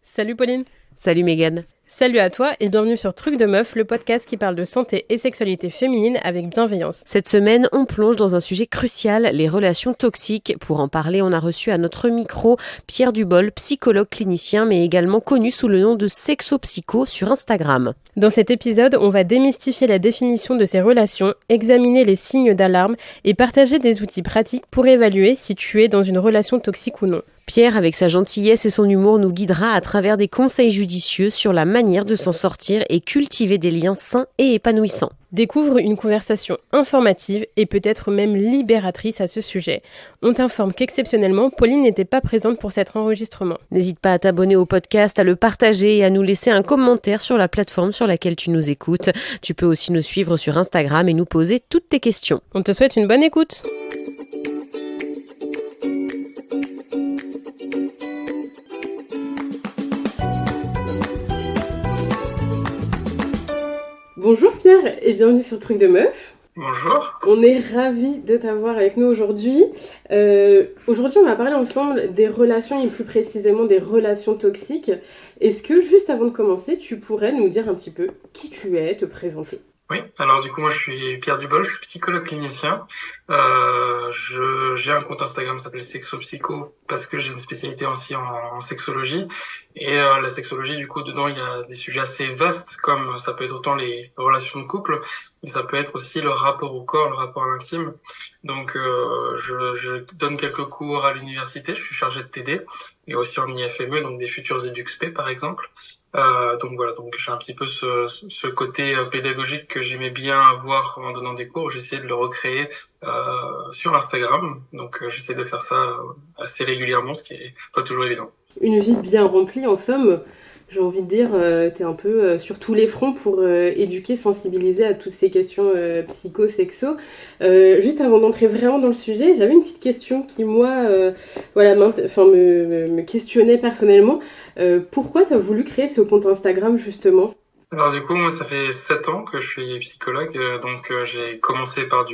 Salut Pauline. Salut Mégane. Salut à toi et bienvenue sur Truc de Meuf, le podcast qui parle de santé et sexualité féminine avec bienveillance. Cette semaine, on plonge dans un sujet crucial, les relations toxiques. Pour en parler, on a reçu à notre micro Pierre Dubol, psychologue clinicien, mais également connu sous le nom de Sexopsycho sur Instagram. Dans cet épisode, on va démystifier la définition de ces relations, examiner les signes d'alarme et partager des outils pratiques pour évaluer si tu es dans une relation toxique ou non. Pierre, avec sa gentillesse et son humour, nous guidera à travers des conseils judicieux sur la manière de s'en sortir et cultiver des liens sains et épanouissants. Découvre une conversation informative et peut-être même libératrice à ce sujet. On t'informe qu'exceptionnellement, Pauline n'était pas présente pour cet enregistrement. N'hésite pas à t'abonner au podcast, à le partager et à nous laisser un commentaire sur la plateforme sur laquelle tu nous écoutes. Tu peux aussi nous suivre sur Instagram et nous poser toutes tes questions. On te souhaite une bonne écoute. Bonjour Pierre et bienvenue sur Truc de Meuf. Bonjour. On est ravis de t'avoir avec nous aujourd'hui. Aujourd'hui, on va parler ensemble des relations et plus précisément des relations toxiques. Est-ce que juste avant de commencer, tu pourrais nous dire un petit peu qui tu es, te présenter ? Oui, alors du coup moi je suis Pierre Dubol, je suis psychologue clinicien. J'ai un compte Instagram qui s'appelle Sexopsycho parce que j'ai une spécialité aussi en sexologie. Et la sexologie, du coup, dedans, il y a des sujets assez vastes, comme ça peut être autant les relations de couple, mais ça peut être aussi le rapport au corps, le rapport à l'intime. Donc, je donne quelques cours à l'université, je suis chargé de TD, et aussi en IFME, donc des futurs EduxP, par exemple. Donc voilà, donc j'ai un petit peu ce côté pédagogique que j'aimais bien avoir en donnant des cours. J'essaie de le recréer sur Instagram, donc j'essaie de faire ça assez régulièrement, ce qui est pas toujours évident. Une vie bien remplie, en somme, j'ai envie de dire, t'es un peu sur tous les fronts pour éduquer, sensibiliser à toutes ces questions psycho-sexo. Juste avant d'entrer vraiment dans le sujet, j'avais une petite question qui, moi, me questionnait personnellement. Pourquoi t'as voulu créer ce compte Instagram, justement ? Alors du coup, moi, ça fait 7 ans que je suis psychologue, donc j'ai commencé par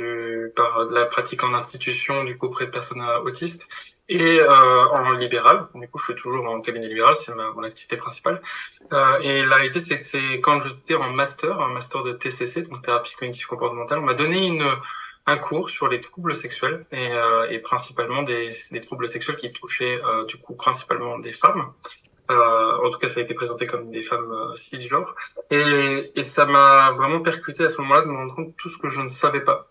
la pratique en institution, du coup, auprès de personnes autistes, et en libéral. Du coup, je suis toujours en cabinet libéral, c'est mon activité principale. Et la réalité, c'est que c'est quand j'étais en un master de TCC, donc thérapie cognitive comportementale, on m'a donné un cours sur les troubles sexuels et principalement des troubles sexuels qui touchaient du coup principalement des femmes. En tout cas, ça a été présenté comme des femmes cisgenres. Et ça m'a vraiment percuté à ce moment-là de me rendre compte de tout ce que je ne savais pas.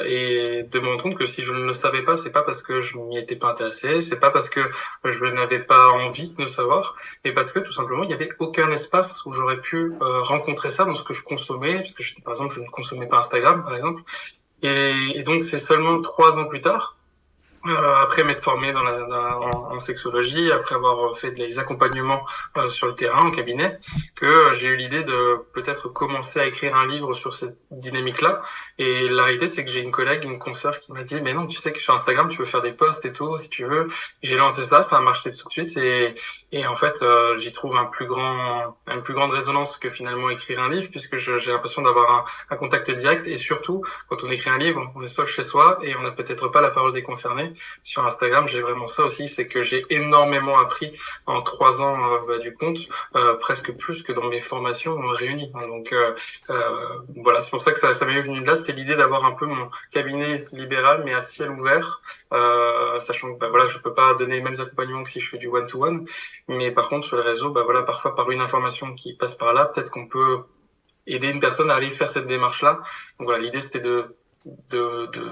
Et de me rendre compte que si je ne le savais pas, c'est pas parce que je m'y étais pas intéressé, c'est pas parce que je n'avais pas envie de savoir, mais parce que tout simplement, il y avait aucun espace où j'aurais pu rencontrer ça dans ce que je consommais, parce que par exemple, je ne consommais pas Instagram, par exemple. Et donc, c'est seulement 3 ans plus tard, après m'être formé en sexologie, après avoir fait des accompagnements sur le terrain, en cabinet, que j'ai eu l'idée de peut-être commencer à écrire un livre sur cette dynamique-là. Et la réalité, c'est que j'ai une collègue, une consoeur qui m'a dit « Mais non, tu sais que sur Instagram, tu peux faire des posts et tout, si tu veux. » J'ai lancé ça a marché tout de suite. Et en fait, j'y trouve une plus grande résonance que finalement écrire un livre, puisque j'ai l'impression d'avoir un contact direct. Et surtout, quand on écrit un livre, on est seul chez soi et on n'a peut-être pas la parole des concernés. Sur Instagram, j'ai vraiment ça aussi, c'est que j'ai énormément appris en 3 ans du compte, presque plus que dans mes formations réunies. Donc voilà, c'est pour ça que ça m'est venu de là, c'était l'idée d'avoir un peu mon cabinet libéral, mais à ciel ouvert, sachant que je peux pas donner les mêmes accompagnements que si je fais du one-to-one, mais par contre sur les réseaux, parfois par une information qui passe par là, peut-être qu'on peut aider une personne à aller faire cette démarche-là. Donc voilà, l'idée c'était de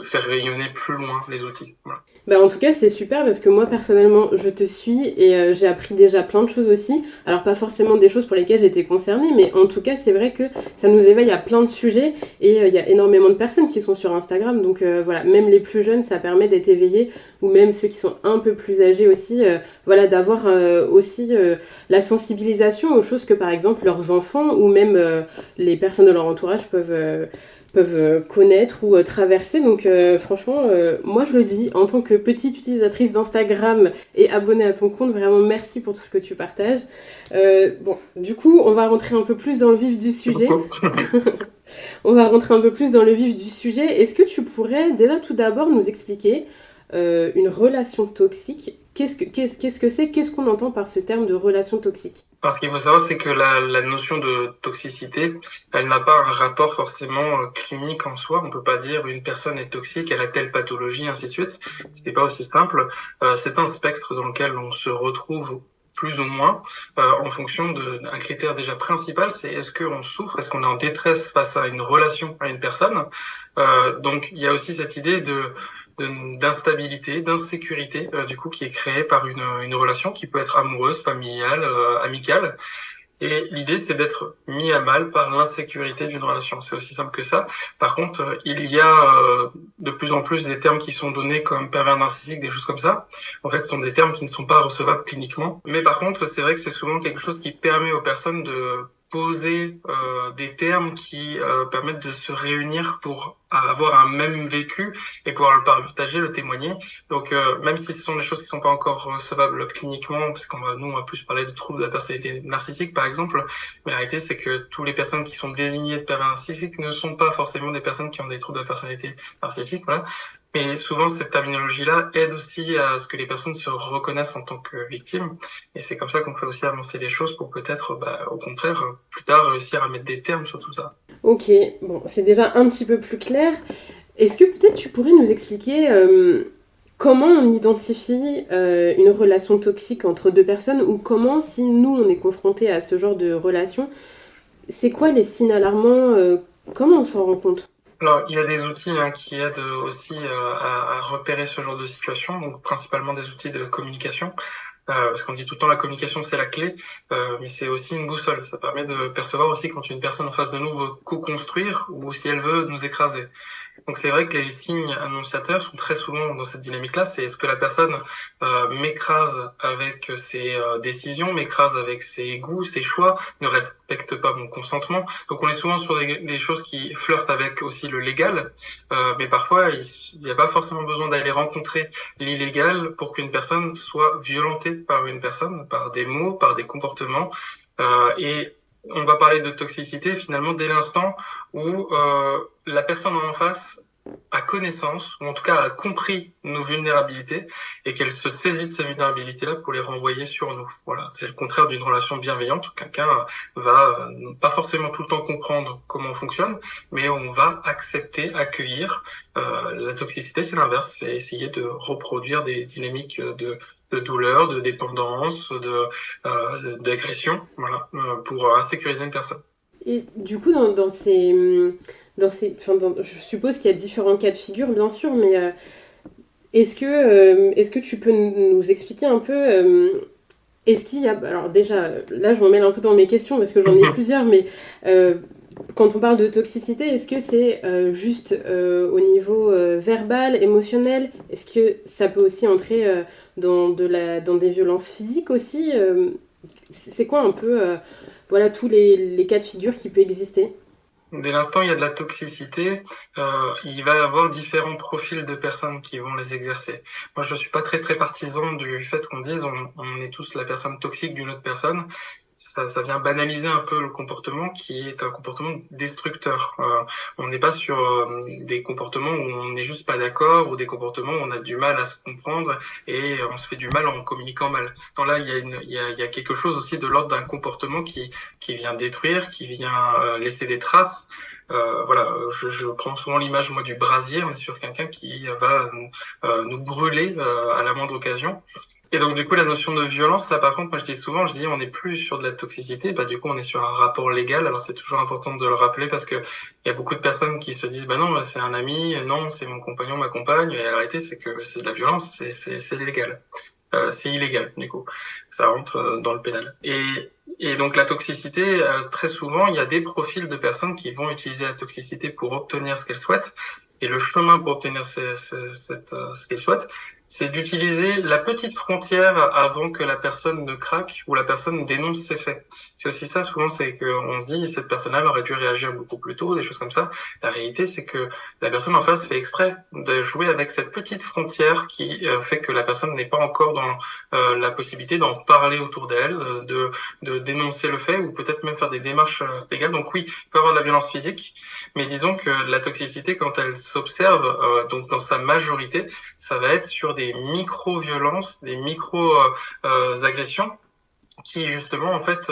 faire rayonner plus loin les outils. Voilà. En tout cas, c'est super parce que moi, personnellement, je te suis et j'ai appris déjà plein de choses aussi. Alors, pas forcément des choses pour lesquelles j'étais concernée, mais en tout cas, c'est vrai que ça nous éveille à plein de sujets et il y a énormément de personnes qui sont sur Instagram. Donc, voilà, même les plus jeunes, ça permet d'être éveillés ou même ceux qui sont un peu plus âgés aussi, d'avoir aussi la sensibilisation aux choses que, par exemple, leurs enfants ou même les personnes de leur entourage peuvent connaître ou traverser. Donc franchement, moi je le dis, en tant que petite utilisatrice d'Instagram et abonnée à ton compte, vraiment merci pour tout ce que tu partages. Du coup, on va rentrer un peu plus dans le vif du sujet. Est-ce que tu pourrais déjà tout d'abord nous expliquer une relation toxique? Qu'est-ce qu'on entend par ce terme de relation toxique? Alors, ce qu'il faut savoir, c'est que la notion de toxicité, elle n'a pas un rapport forcément clinique en soi. On peut pas dire une personne est toxique, elle a telle pathologie, ainsi de suite. C'est pas aussi simple. C'est un spectre dans lequel on se retrouve plus ou moins en fonction d'un critère déjà principal, c'est est-ce qu'on souffre, est-ce qu'on est en détresse face à une relation à une personne. Donc il y a aussi cette idée d'instabilité, d'insécurité, du coup, qui est créée par une relation qui peut être amoureuse, familiale, amicale. Et l'idée, c'est d'être mis à mal par l'insécurité d'une relation. C'est aussi simple que ça. Par contre, il y a de plus en plus des termes qui sont donnés comme pervers narcissique, des choses comme ça. En fait, ce sont des termes qui ne sont pas recevables cliniquement. Mais par contre, c'est vrai que c'est souvent quelque chose qui permet aux personnes de poser des termes qui permettent de se réunir pour avoir un même vécu et pouvoir le partager, le témoigner. Donc même si ce sont des choses qui sont pas encore recevables cliniquement, parce on va plus parler de troubles de la personnalité narcissique par exemple, mais la réalité c'est que toutes les personnes qui sont désignées de pervers narcissiques ne sont pas forcément des personnes qui ont des troubles de la personnalité narcissique, voilà. Mais souvent, cette terminologie-là aide aussi à ce que les personnes se reconnaissent en tant que victimes. Et c'est comme ça qu'on peut aussi avancer les choses pour peut-être, au contraire, plus tard, réussir à mettre des termes sur tout ça. Ok, bon, c'est déjà un petit peu plus clair. Est-ce que peut-être tu pourrais nous expliquer comment on identifie une relation toxique entre deux personnes ou comment, si nous, on est confronté à ce genre de relation, c'est quoi les signes alarmants comment on s'en rend compte? Alors, il y a des outils qui aident aussi à repérer ce genre de situation, donc principalement des outils de communication, parce qu'on dit tout le temps la communication c'est la clé, mais c'est aussi une boussole. Ça permet de percevoir aussi quand une personne en face de nous veut co-construire ou si elle veut nous écraser. Donc c'est vrai que les signes annonciateurs sont très souvent dans cette dynamique-là. C'est est-ce que la personne m'écrase avec ses décisions, m'écrase avec ses goûts, ses choix, ne respecte pas mon consentement. Donc on est souvent sur des choses qui flirtent avec aussi le légal, mais parfois il n'y a pas forcément besoin d'aller rencontrer l'illégal pour qu'une personne soit violentée par une personne, par des mots, par des comportements. Et on va parler de toxicité finalement dès l'instant où la personne en face a connaissance, ou en tout cas a compris nos vulnérabilités, et qu'elle se saisit de ces vulnérabilités-là pour les renvoyer sur nous. Voilà, c'est le contraire d'une relation bienveillante où quelqu'un va pas forcément tout le temps comprendre comment on fonctionne, mais on va accepter, accueillir. La toxicité, c'est l'inverse, c'est essayer de reproduire des dynamiques de douleur, de dépendance, d'agression, voilà, pour insécuriser une personne. Et du coup, je suppose qu'il y a différents cas de figure, bien sûr, mais est-ce que tu peux nous expliquer un peu est-ce qu'il y a... Alors déjà, là, je m'en mêle un peu dans mes questions parce que j'en ai plusieurs, mais quand on parle de toxicité, est-ce que c'est juste au niveau verbal, émotionnel? Est-ce que ça peut aussi entrer dans des violences physiques aussi c'est quoi un peu voilà, tous les cas de figure qui peuvent exister? Dès l'instant où il y a de la toxicité, il va y avoir différents profils de personnes qui vont les exercer. Moi, je suis pas très partisan du fait qu'on dise on est tous la personne toxique d'une autre personne. Ça vient banaliser un peu le comportement qui est un comportement destructeur. On n'est pas sur des comportements où on n'est juste pas d'accord ou des comportements où on a du mal à se comprendre et on se fait du mal en communiquant mal. Donc là, il y a quelque chose aussi de l'ordre d'un comportement qui vient détruire, qui vient laisser des traces. Voilà, je prends souvent l'image moi du brasier. On est sur quelqu'un qui va nous brûler à la moindre occasion. Et donc du coup la notion de violence, là par contre moi je dis on n'est plus sur de la toxicité, bah du coup on est sur un rapport légal. Alors c'est toujours important de le rappeler parce que il y a beaucoup de personnes qui se disent bah non c'est un ami, non c'est mon compagnon, ma compagne, et la réalité c'est que c'est de la violence, c'est légal, c'est illégal du coup, ça rentre dans le pénal. Et donc la toxicité, très souvent il y a des profils de personnes qui vont utiliser la toxicité pour obtenir ce qu'elles souhaitent. Et le chemin pour obtenir ce qu'elles souhaitent, c'est d'utiliser la petite frontière avant que la personne ne craque ou la personne dénonce ses faits. C'est aussi ça, souvent, c'est qu'on se dit, cette personne-là aurait dû réagir beaucoup plus tôt, des choses comme ça. La réalité, c'est que la personne en face fait exprès de jouer avec cette petite frontière qui fait que la personne n'est pas encore dans la possibilité d'en parler autour d'elle, de dénoncer le fait ou peut-être même faire des démarches légales. Donc oui, il peut y avoir de la violence physique, mais disons que la toxicité, quand elle s'observe, donc dans sa majorité, ça va être sur des micro-violences, des micro-agressions qui justement en fait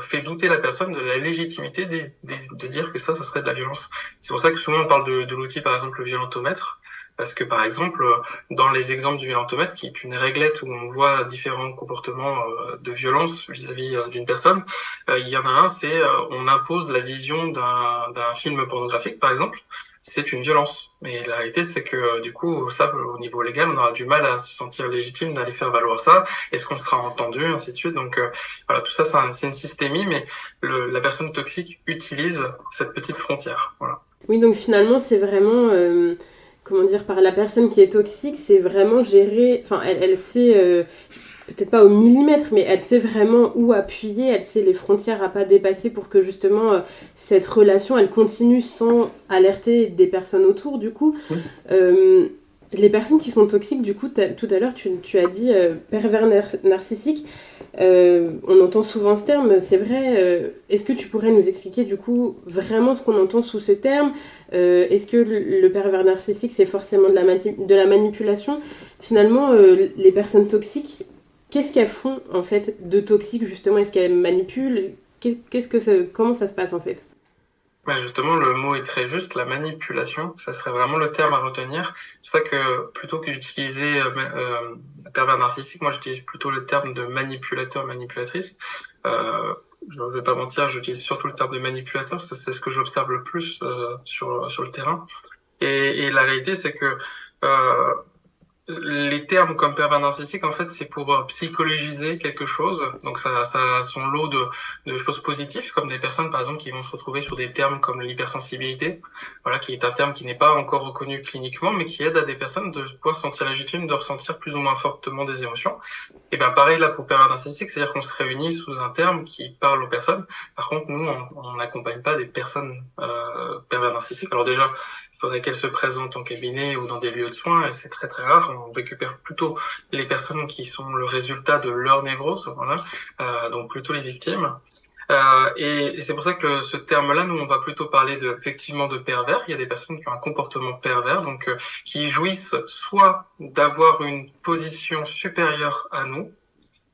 fait douter la personne de la légitimité de dire que ça serait de la violence. C'est pour ça que souvent on parle de l'outil par exemple le violentomètre, parce que par exemple dans les exemples du violentomètre, qui est une réglette où on voit différents comportements de violence vis-à-vis d'une personne, il y en a un, c'est on impose la vision d'un film pornographique par exemple, c'est une violence. Mais la réalité c'est que du coup ça au niveau légal on aura du mal à se sentir légitime d'aller faire valoir ça, est-ce qu'on sera entendu, ainsi de suite. Donc voilà, tout ça c'est une systémie, mais la personne toxique utilise cette petite frontière. Voilà. Oui, donc finalement, c'est vraiment, comment dire, par la personne qui est toxique, c'est vraiment géré, enfin, elle sait, peut-être pas au millimètre, mais elle sait vraiment où appuyer, elle sait les frontières à pas dépasser pour que justement cette relation, elle continue sans alerter des personnes autour, du coup. Oui. Les personnes qui sont toxiques, du coup, tout à l'heure, tu as dit pervers narcissique. On entend souvent ce terme, c'est vrai. Est-ce que tu pourrais nous expliquer du coup vraiment ce qu'on entend sous ce terme? Est-ce que le pervers narcissique c'est forcément de la manipulation? Finalement, les personnes toxiques, qu'est-ce qu'elles font en fait de toxique justement? Est-ce qu'elles manipulent? Comment ça se passe en fait? Mais justement, le mot est très juste, la manipulation, ça serait vraiment le terme à retenir. C'est pour ça que plutôt que d'utiliser pervers narcissique, moi j'utilise plutôt le terme de manipulateur, manipulatrice. Je ne vais pas mentir, j'utilise surtout le terme de manipulateur, parce que c'est ce que j'observe le plus sur le terrain. Et la réalité, c'est que les termes comme pervers narcissique, en fait, c'est pour psychologiser quelque chose. Donc, ça a son lot de choses positives, comme des personnes, par exemple, qui vont se retrouver sur des termes comme l'hypersensibilité. Voilà, qui est un terme qui n'est pas encore reconnu cliniquement, mais qui aide à des personnes de pouvoir se sentir légitime, de ressentir plus ou moins fortement des émotions. Et ben, pareil, là, pour pervers narcissique, c'est-à-dire qu'on se réunit sous un terme qui parle aux personnes. Par contre, nous, on n'accompagne pas des personnes, pervers narcissiques. Alors déjà, il faudrait qu'elles se présentent en cabinet ou dans des lieux de soins, et c'est très très rare. On récupère plutôt les personnes qui sont le résultat de leur névrose, voilà, donc plutôt les victimes. Et c'est pour ça que ce terme-là, nous, on va plutôt parler effectivement de pervers. Il y a des personnes qui ont un comportement pervers, donc qui jouissent soit d'avoir une position supérieure à nous,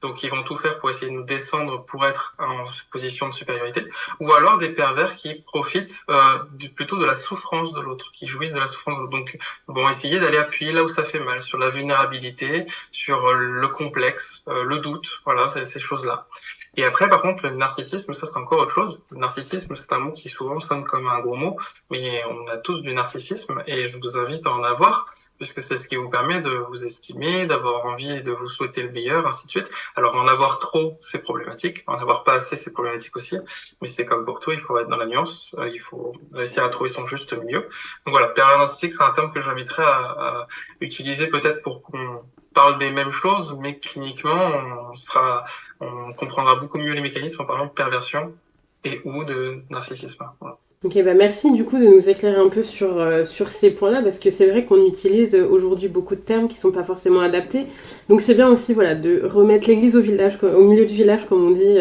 donc ils vont tout faire pour essayer de nous descendre pour être en position de supériorité, ou alors des pervers qui profitent plutôt de la souffrance de l'autre, qui jouissent de la souffrance de l'autre. Donc vont essayer d'aller appuyer là où ça fait mal, sur la vulnérabilité, sur le complexe, le doute, voilà, ces choses-là. Et après, par contre, le narcissisme, ça c'est encore autre chose. Le narcissisme, c'est un mot qui souvent sonne comme un gros mot, mais on a tous du narcissisme, et je vous invite à en avoir, puisque c'est ce qui vous permet de vous estimer, d'avoir envie de vous souhaiter le meilleur, ainsi de suite. Alors, en avoir trop, c'est problématique. En avoir pas assez, c'est problématique aussi. Mais c'est comme pour tout, il faut être dans la nuance. Il faut réussir à trouver son juste milieu. Donc voilà, pervers narcissique, c'est un terme que j'inviterais à utiliser peut-être pour qu'on parle des mêmes choses, mais cliniquement, on comprendra beaucoup mieux les mécanismes en parlant de perversion et ou de narcissisme. Voilà. Ok, bah merci du coup de nous éclairer un peu sur ces points-là, parce que c'est vrai qu'on utilise aujourd'hui beaucoup de termes qui sont pas forcément adaptés. Donc c'est bien aussi voilà, de remettre l'église au milieu du village, comme on dit.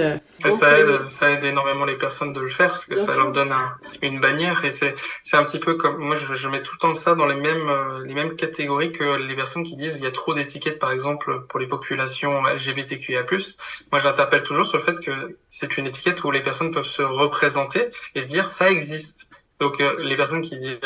Ça aide énormément les personnes de le faire, parce que ça leur donne une bannière, et c'est un petit peu comme, moi je mets tout le temps ça dans les mêmes catégories que les personnes qui disent il y a trop d'étiquettes, par exemple, pour les populations LGBTQIA+. Moi j'interpelle toujours sur le fait que c'est une étiquette où les personnes peuvent se représenter et se dire ça existe. Donc les personnes qui diraient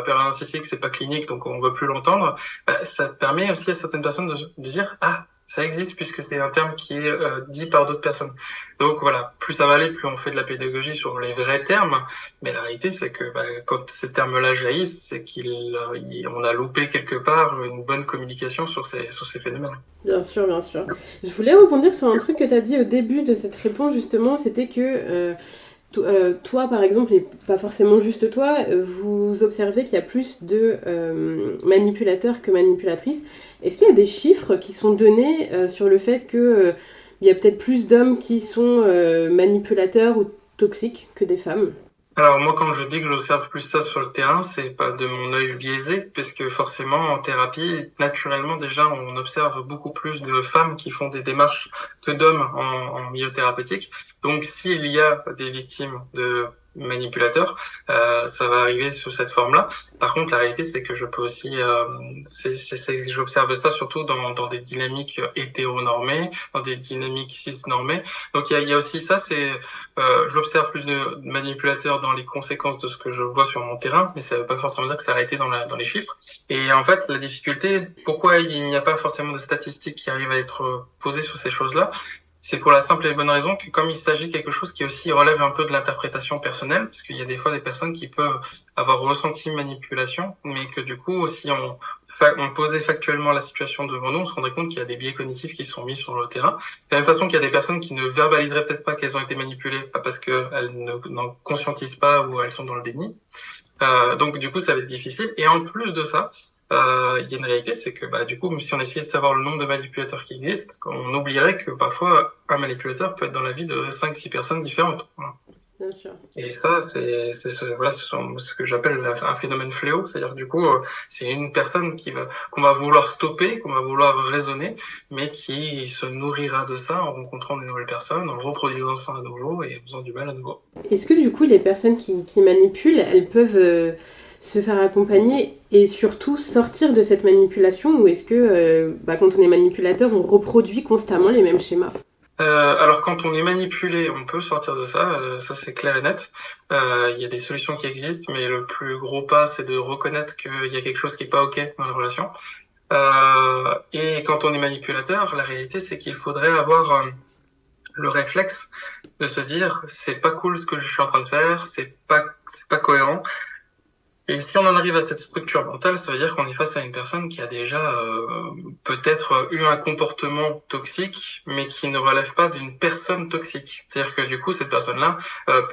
pervers narcissique c'est pas clinique donc on veut plus l'entendre, ça permet aussi à certaines personnes de dire ah ça existe puisque c'est un terme qui est dit par d'autres personnes. Donc voilà, plus ça va aller, plus on fait de la pédagogie sur les vrais termes. Mais la réalité, c'est que quand ces termes-là jaillissent, c'est qu'on a loupé quelque part une bonne communication sur ces phénomènes. Bien sûr, bien sûr. Je voulais rebondir sur un truc que tu as dit au début de cette réponse, justement, c'était que toi, par exemple, et pas forcément juste toi, vous observez qu'il y a plus de manipulateurs que manipulatrices. Est-ce qu'il y a des chiffres qui sont donnés sur le fait que il y a peut-être plus d'hommes qui sont manipulateurs ou toxiques que des femmes? Alors moi, quand je dis que j'observe plus ça sur le terrain, c'est pas de mon œil biaisé, puisque forcément en thérapie, naturellement déjà, on observe beaucoup plus de femmes qui font des démarches que d'hommes en milieu thérapeutique. Donc s'il y a des victimes de manipulateur, ça va arriver sous cette forme-là. Par contre, la réalité, c'est que je peux aussi, j'observe ça surtout dans des dynamiques hétéronormées, dans des dynamiques cisnormées. Donc il y a aussi ça, j'observe plus de manipulateurs dans les conséquences de ce que je vois sur mon terrain, mais ça veut pas forcément dire que c'est arrêté dans les chiffres. Et en fait, la difficulté, pourquoi il n'y a pas forcément de statistiques qui arrivent à être posées sur ces choses-là, c'est pour la simple et bonne raison que comme il s'agit de quelque chose qui aussi relève un peu de l'interprétation personnelle, parce qu'il y a des fois des personnes qui peuvent avoir ressenti une manipulation, mais que du coup, si on posait factuellement la situation devant nous, on se rendrait compte qu'il y a des biais cognitifs qui sont mis sur le terrain. De la même façon qu'il y a des personnes qui ne verbaliseraient peut-être pas qu'elles ont été manipulées, pas parce qu'elles n'en conscientisent pas ou elles sont dans le déni. Donc du coup, ça va être difficile. Et en plus de ça, il y a une réalité, c'est que du coup, si on essayait de savoir le nombre de manipulateurs qui existent, on oublierait que parfois un manipulateur peut être dans la vie de 5-6 personnes différentes. Voilà. Bien sûr. Et ça, c'est ce que j'appelle un phénomène fléau, c'est-à-dire du coup, c'est une personne qu'on va vouloir stopper, qu'on va vouloir raisonner, mais qui se nourrira de ça en rencontrant de nouvelles personnes, en reproduisant ça à nouveau et en faisant du mal à nouveau. Est-ce que du coup, les personnes qui manipulent, elles peuvent se faire accompagner et surtout sortir de cette manipulation, ou est-ce que quand on est manipulateur, on reproduit constamment les mêmes schémas? Alors quand on est manipulé, on peut sortir de ça, ça c'est clair et net. Il y a des solutions qui existent, mais le plus gros pas, c'est de reconnaître qu'il y a quelque chose qui est pas ok dans la relation. Et quand on est manipulateur, la réalité c'est qu'il faudrait avoir le réflexe de se dire c'est pas cool ce que je suis en train de faire, c'est pas cohérent. Et si on en arrive à cette structure mentale, ça veut dire qu'on est face à une personne qui a déjà peut-être eu un comportement toxique, mais qui ne relève pas d'une personne toxique. C'est-à-dire que du coup, cette personne-là,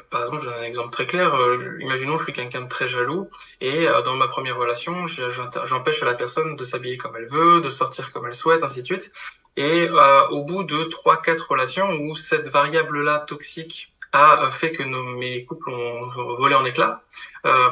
par exemple, j'ai un exemple très clair, imaginons je suis quelqu'un de très jaloux, et dans ma première relation, j'empêche la personne de s'habiller comme elle veut, de sortir comme elle souhaite, ainsi de suite. Et au bout de 3-4 relations où cette variable-là toxique a fait que mes couples ont volé en éclats,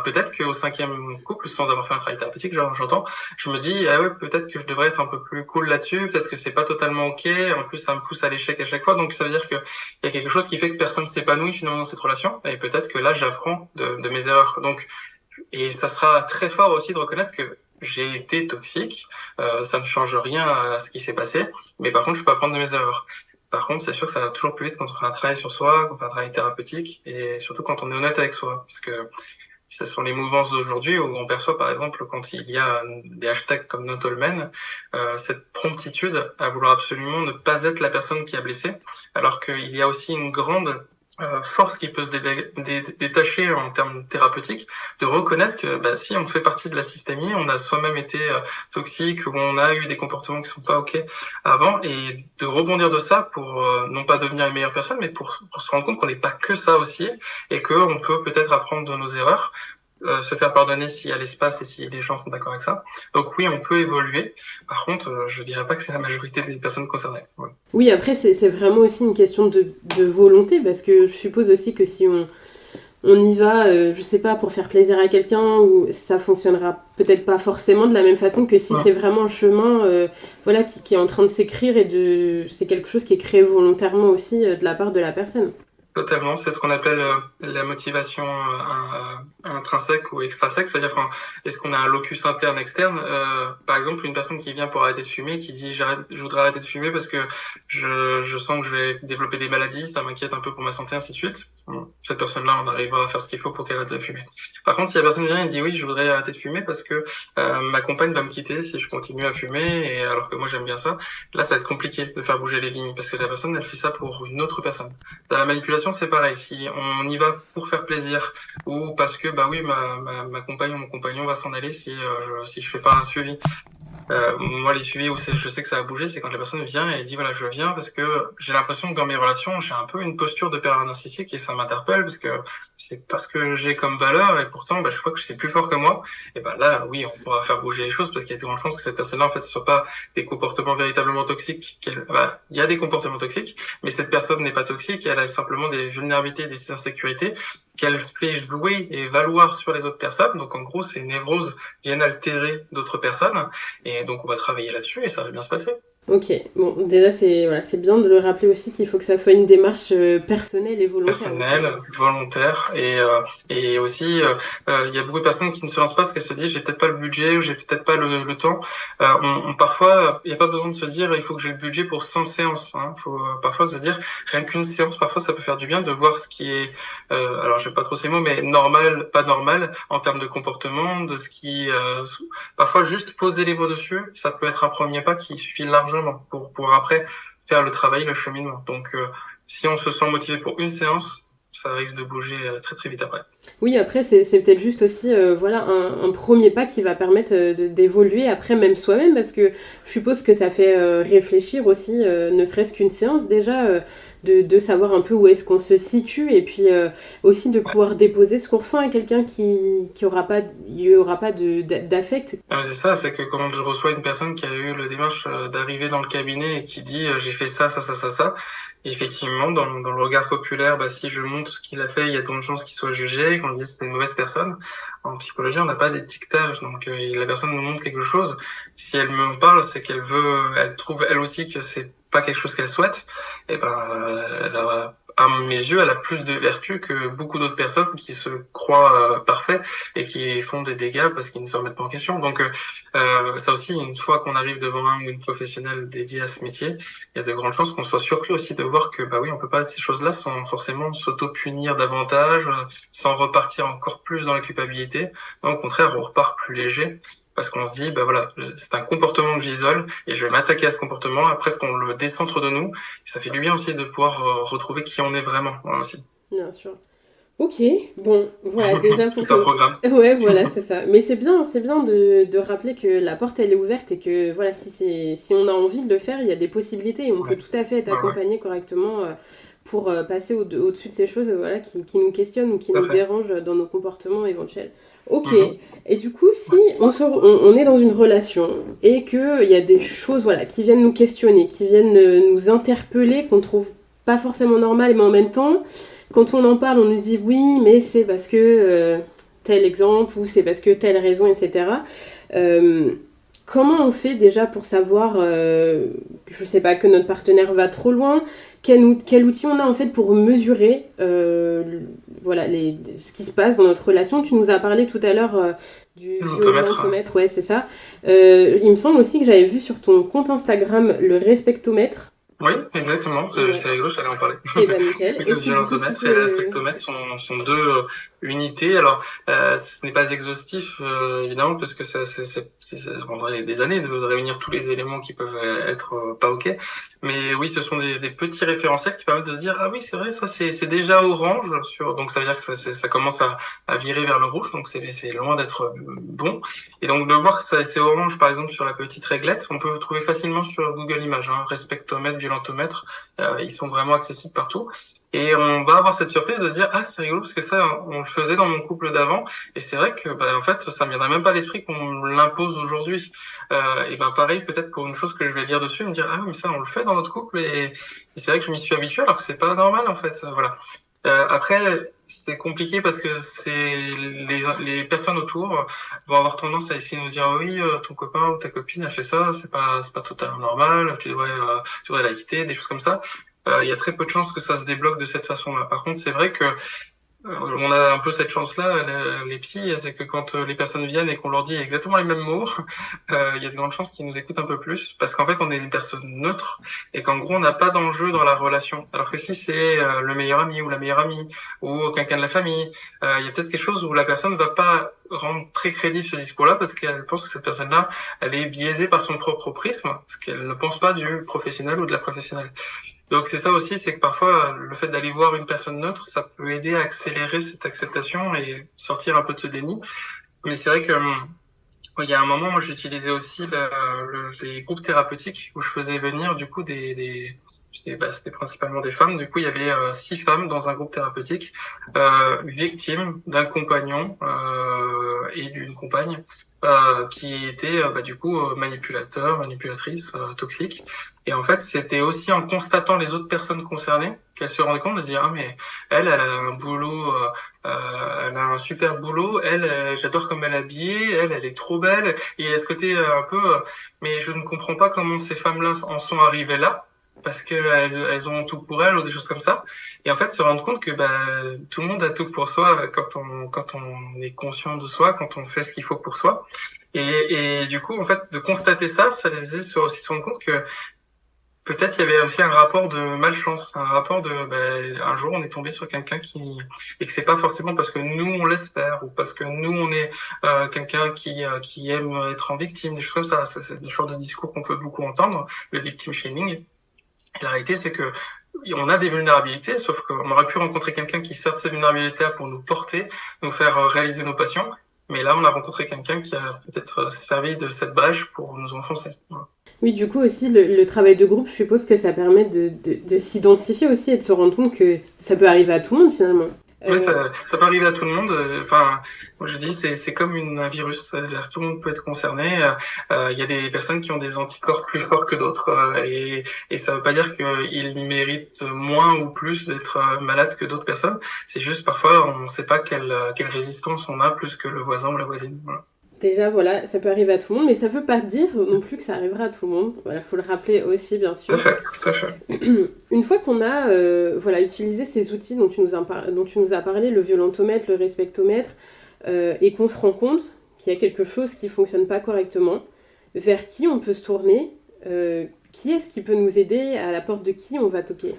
peut-être qu'au 5e couple, sans avoir fait un travail thérapeutique, j'entends, je me dis, ah ouais, peut-être que je devrais être un peu plus cool là-dessus, peut-être que c'est pas totalement ok, en plus ça me pousse à l'échec à chaque fois, donc ça veut dire qu'il y a quelque chose qui fait que personne s'épanouit finalement dans cette relation, et peut-être que là j'apprends de mes erreurs. Donc, et ça sera très fort aussi de reconnaître que j'ai été toxique, ça ne change rien à ce qui s'est passé, mais par contre je peux apprendre de mes erreurs. Par contre, c'est sûr que ça va toujours plus vite quand on fait un travail sur soi, quand on fait un travail thérapeutique, et surtout quand on est honnête avec soi, parce que ce sont les mouvances d'aujourd'hui où on perçoit, par exemple, quand il y a des hashtags comme Not All Men, cette promptitude à vouloir absolument ne pas être la personne qui a blessé, alors qu'il y a aussi une grande force qui peut se détacher en termes thérapeutiques, de reconnaître que si on fait partie de la systémie, on a soi-même été toxique, ou on a eu des comportements qui sont pas ok avant, et de rebondir de ça pour non pas devenir une meilleure personne, mais pour se rendre compte qu'on n'est pas que ça aussi, et qu'on peut peut-être apprendre de nos erreurs, se faire pardonner s'il y a l'espace et si les gens sont d'accord avec ça. Donc oui, on peut évoluer. Par contre, je dirais pas que c'est la majorité des personnes concernées. Ouais. Oui, après, c'est vraiment aussi une question de volonté, parce que je suppose aussi que si on y va, je sais pas, pour faire plaisir à quelqu'un, ou ça fonctionnera peut-être pas forcément de la même façon que si c'est vraiment un chemin qui est en train de s'écrire, et c'est quelque chose qui est créé volontairement aussi de la part de la personne. Totalement, c'est ce qu'on appelle la motivation intrinsèque ou extrinsèque, c'est-à-dire est-ce qu'on a un locus interne, externe. Par exemple, une personne qui vient pour arrêter de fumer, qui dit je voudrais arrêter de fumer parce que je sens que je vais développer des maladies, ça m'inquiète un peu pour ma santé, ainsi de suite. Cette personne-là, on arrivera à faire ce qu'il faut pour qu'elle arrête de fumer. Par contre, si la personne vient et dit oui, je voudrais arrêter de fumer parce que ma compagne va me quitter si je continue à fumer, et alors que moi j'aime bien ça, là ça va être compliqué de faire bouger les lignes parce que la personne elle fait ça pour une autre personne. Dans la manipulation, c'est pareil. Si on y va pour faire plaisir, ou parce que ma compagne ou mon compagnon va s'en aller si je fais pas un suivi. Moi, les suivis où je sais que ça va bouger, c'est quand la personne vient et dit voilà, je viens parce que j'ai l'impression que dans mes relations, j'ai un peu une posture de pervers narcissique et ça m'interpelle parce que c'est parce que j'ai comme valeur, et pourtant je crois que c'est plus fort que moi. Et là, oui, on pourra faire bouger les choses parce qu'il y a de grandes chances que cette personne-là, en fait, ce soit pas des comportements véritablement toxiques. Il y a des comportements toxiques, mais cette personne n'est pas toxique, elle a simplement des vulnérabilités, des insécurités qu'elle fait jouer et valoir sur les autres personnes. Donc en gros, ces névroses viennent altérer d'autres personnes, et donc on va travailler là-dessus et ça va bien se passer. Ok, bon, déjà c'est bien de le rappeler aussi qu'il faut que ça soit une démarche personnelle et volontaire aussi. Personnel, volontaire et aussi il y a beaucoup de personnes qui ne se lancent pas parce qu'elles se disent j'ai peut-être pas le budget ou j'ai peut-être pas le temps. Parfois il n'y a pas besoin de se dire il faut que j'ai le budget pour 100 séances. Hein. Il faut parfois se dire rien qu'une séance parfois ça peut faire du bien de voir ce qui est alors j'aime pas trop ces mots mais normal, pas normal en termes de comportement, de ce qui parfois juste poser les mots dessus, ça peut être un premier pas qui suffit largement pour après faire le travail, le cheminement. Donc si on se sent motivé pour une séance, ça risque de bouger très très vite après. Oui, après, c'est peut-être juste aussi voilà, un premier pas qui va permettre d'évoluer après même soi-même, parce que je suppose que ça fait réfléchir aussi, ne serait-ce qu'une séance déjà, de savoir un peu où est-ce qu'on se situe, et puis aussi de pouvoir déposer ce qu'on ressent à quelqu'un qui aura pas, il y aura pas d'affect. Ah, c'est ça, c'est que quand je reçois une personne qui a eu le démarche d'arriver dans le cabinet et qui dit j'ai fait ça, et effectivement dans le regard populaire, si je montre ce qu'il a fait, il y a tant de chances qu'il soit jugé, qu'on dise que c'est une mauvaise personne. En psychologie, on n'a pas d'étiquetage, donc la personne nous montre quelque chose. Si elle me parle, c'est elle trouve elle aussi que c'est pas quelque chose qu'elle souhaite. Et elle a, à mes yeux, elle a plus de vertu que beaucoup d'autres personnes qui se croient parfaits et qui font des dégâts parce qu'ils ne se remettent pas en question. Donc ça aussi, une fois qu'on arrive devant un ou une professionnelle dédiée à ce métier, il y a de grandes chances qu'on soit surpris aussi de voir que oui, on peut pas ces choses-là sans forcément s'auto-punir davantage, sans repartir encore plus dans la culpabilité. Non, au contraire, on repart plus léger parce qu'on se dit voilà, c'est un comportement que j'isole et je vais m'attaquer à ce comportement. Après, ce qu'on le décentre de nous, et ça fait du bien aussi de pouvoir retrouver qui on est vraiment aussi. Bien sûr. Ok, bon, voilà, déjà pour Tout un programme. Ouais, voilà, c'est ça. Mais c'est bien de rappeler que la porte, elle est ouverte et que, voilà, si on a envie de le faire, il y a des possibilités et on peut tout à fait être accompagné correctement pour passer au-dessus de ces choses voilà, qui nous questionnent ou qui nous dérangent dans nos comportements éventuels. Ok, et du coup, si on est dans une relation et qu'il y a des choses voilà, qui viennent nous questionner, qui viennent nous interpeller, qu'on trouve pas forcément normales, mais en même temps... Quand on en parle, on nous dit oui, mais c'est parce que tel exemple ou c'est parce que telle raison, etc. Comment on fait déjà pour savoir, je sais pas, que notre partenaire va trop loin? Quel outil on a en fait pour mesurer voilà, ce qui se passe dans notre relation? Tu nous as parlé tout à l'heure du violontomètre, ouais, c'est ça. Il me semble aussi que j'avais vu sur ton compte Instagram le respectomètre. Oui, exactement. C'est rigolo, j'allais en parler. Et nickel. Le violontomètre et le respectomètre sont deux unités. Alors, ce n'est pas exhaustif, évidemment, parce que ça prendrait des années de réunir tous les éléments qui peuvent être pas OK. Mais oui, ce sont des petits référentiels qui permettent de se dire, ah oui, c'est vrai, ça c'est déjà orange. Donc ça veut dire que ça commence à virer vers le rouge, donc c'est loin d'être bon. Et donc de voir que c'est orange, par exemple, sur la petite réglette, on peut le trouver facilement sur Google Images, respectomètre, violontomètre, ils sont vraiment accessibles partout. Et on va avoir cette surprise de se dire, ah, c'est rigolo, parce que ça, on le faisait dans mon couple d'avant, et c'est vrai que, en fait, ça me viendrait même pas à l'esprit qu'on l'impose aujourd'hui. Et pareil, peut-être pour une chose que je vais lire dessus, me dire, ah, mais ça, on le fait dans notre couple, et c'est vrai que je m'y suis habitué, alors que c'est pas normal, en fait, voilà. Après, c'est compliqué parce que les personnes autour vont avoir tendance à essayer de nous dire oui, ton copain ou ta copine a fait ça, c'est pas totalement normal, tu devrais la quitter, des choses comme ça. Il y a très peu de chances que ça se débloque de cette façon-là. Par contre, c'est vrai que on a un peu cette chance-là, les psys, c'est que quand les personnes viennent et qu'on leur dit exactement les mêmes mots, il y a de grandes chances qu'ils nous écoutent un peu plus, parce qu'en fait, on est une personne neutre et qu'en gros, on n'a pas d'enjeu dans la relation. Alors que si c'est le meilleur ami ou la meilleure amie ou quelqu'un de la famille, il y a peut-être quelque chose où la personne ne va pas rendre très crédible ce discours-là parce qu'elle pense que cette personne-là, elle est biaisée par son propre prisme, parce qu'elle ne pense pas du professionnel ou de la professionnelle. Donc c'est ça aussi, c'est que parfois le fait d'aller voir une personne neutre, ça peut aider à accélérer cette acceptation et sortir un peu de ce déni. Mais c'est vrai que il y a un moment, moi j'utilisais aussi les groupes thérapeutiques où je faisais venir du coup c'était principalement des femmes. Du coup il y avait 6 femmes dans un groupe thérapeutique, victimes d'un compagnon et d'une compagne qui étaient du coup manipulatrices, toxiques. Et en fait c'était aussi en constatant les autres personnes concernées qu'elle se rendait compte de se dire, ah, mais elle a un boulot, elle a un super boulot, j'adore comme elle est habillée, elle est trop belle, et il y a ce côté un peu, mais je ne comprends pas comment ces femmes-là en sont arrivées là, parce que elles ont tout pour elles ou des choses comme ça. Et en fait, se rendre compte que tout le monde a tout pour soi quand on est conscient de soi, quand on fait ce qu'il faut pour soi. Et du coup, en fait, de constater ça, ça les faisait aussi se rendre compte que peut-être il y avait aussi un rapport de malchance, un rapport de un jour on est tombé sur quelqu'un et que c'est pas forcément parce que nous on laisse faire ou parce que nous on est quelqu'un qui aime être en victime, des choses comme ça. C'est le genre de discours qu'on peut beaucoup entendre, le victim shaming. Et la réalité c'est que on a des vulnérabilités, sauf qu'on aurait pu rencontrer quelqu'un qui sert de ces vulnérabilités pour nous porter, nous faire réaliser nos passions. Mais là, on a rencontré quelqu'un qui a peut-être servi de cette brèche pour nous enfoncer. Voilà. Oui, du coup aussi, le travail de groupe, je suppose que ça permet de s'identifier aussi et de se rendre compte que ça peut arriver à tout le monde finalement. Oui, ça peut arriver à tout le monde. Enfin, moi je dis c'est comme un virus. C'est-à-dire, tout le monde peut être concerné. Il y a des personnes qui ont des anticorps plus forts que d'autres, et ça veut pas dire qu'ils méritent moins ou plus d'être malades que d'autres personnes. C'est juste parfois on ne sait pas quelle résistance on a plus que le voisin ou la voisine. Voilà. Déjà, voilà, ça peut arriver à tout le monde, mais ça ne veut pas dire non plus que ça arrivera à tout le monde. Voilà, faut le rappeler aussi, bien sûr. Tout à fait. Une fois qu'on a utilisé ces outils dont tu nous as parlé, le violentomètre, le respectomètre, et qu'on se rend compte qu'il y a quelque chose qui ne fonctionne pas correctement, vers qui on peut se tourner, qui est-ce qui peut nous aider, à la porte de qui on va toquer?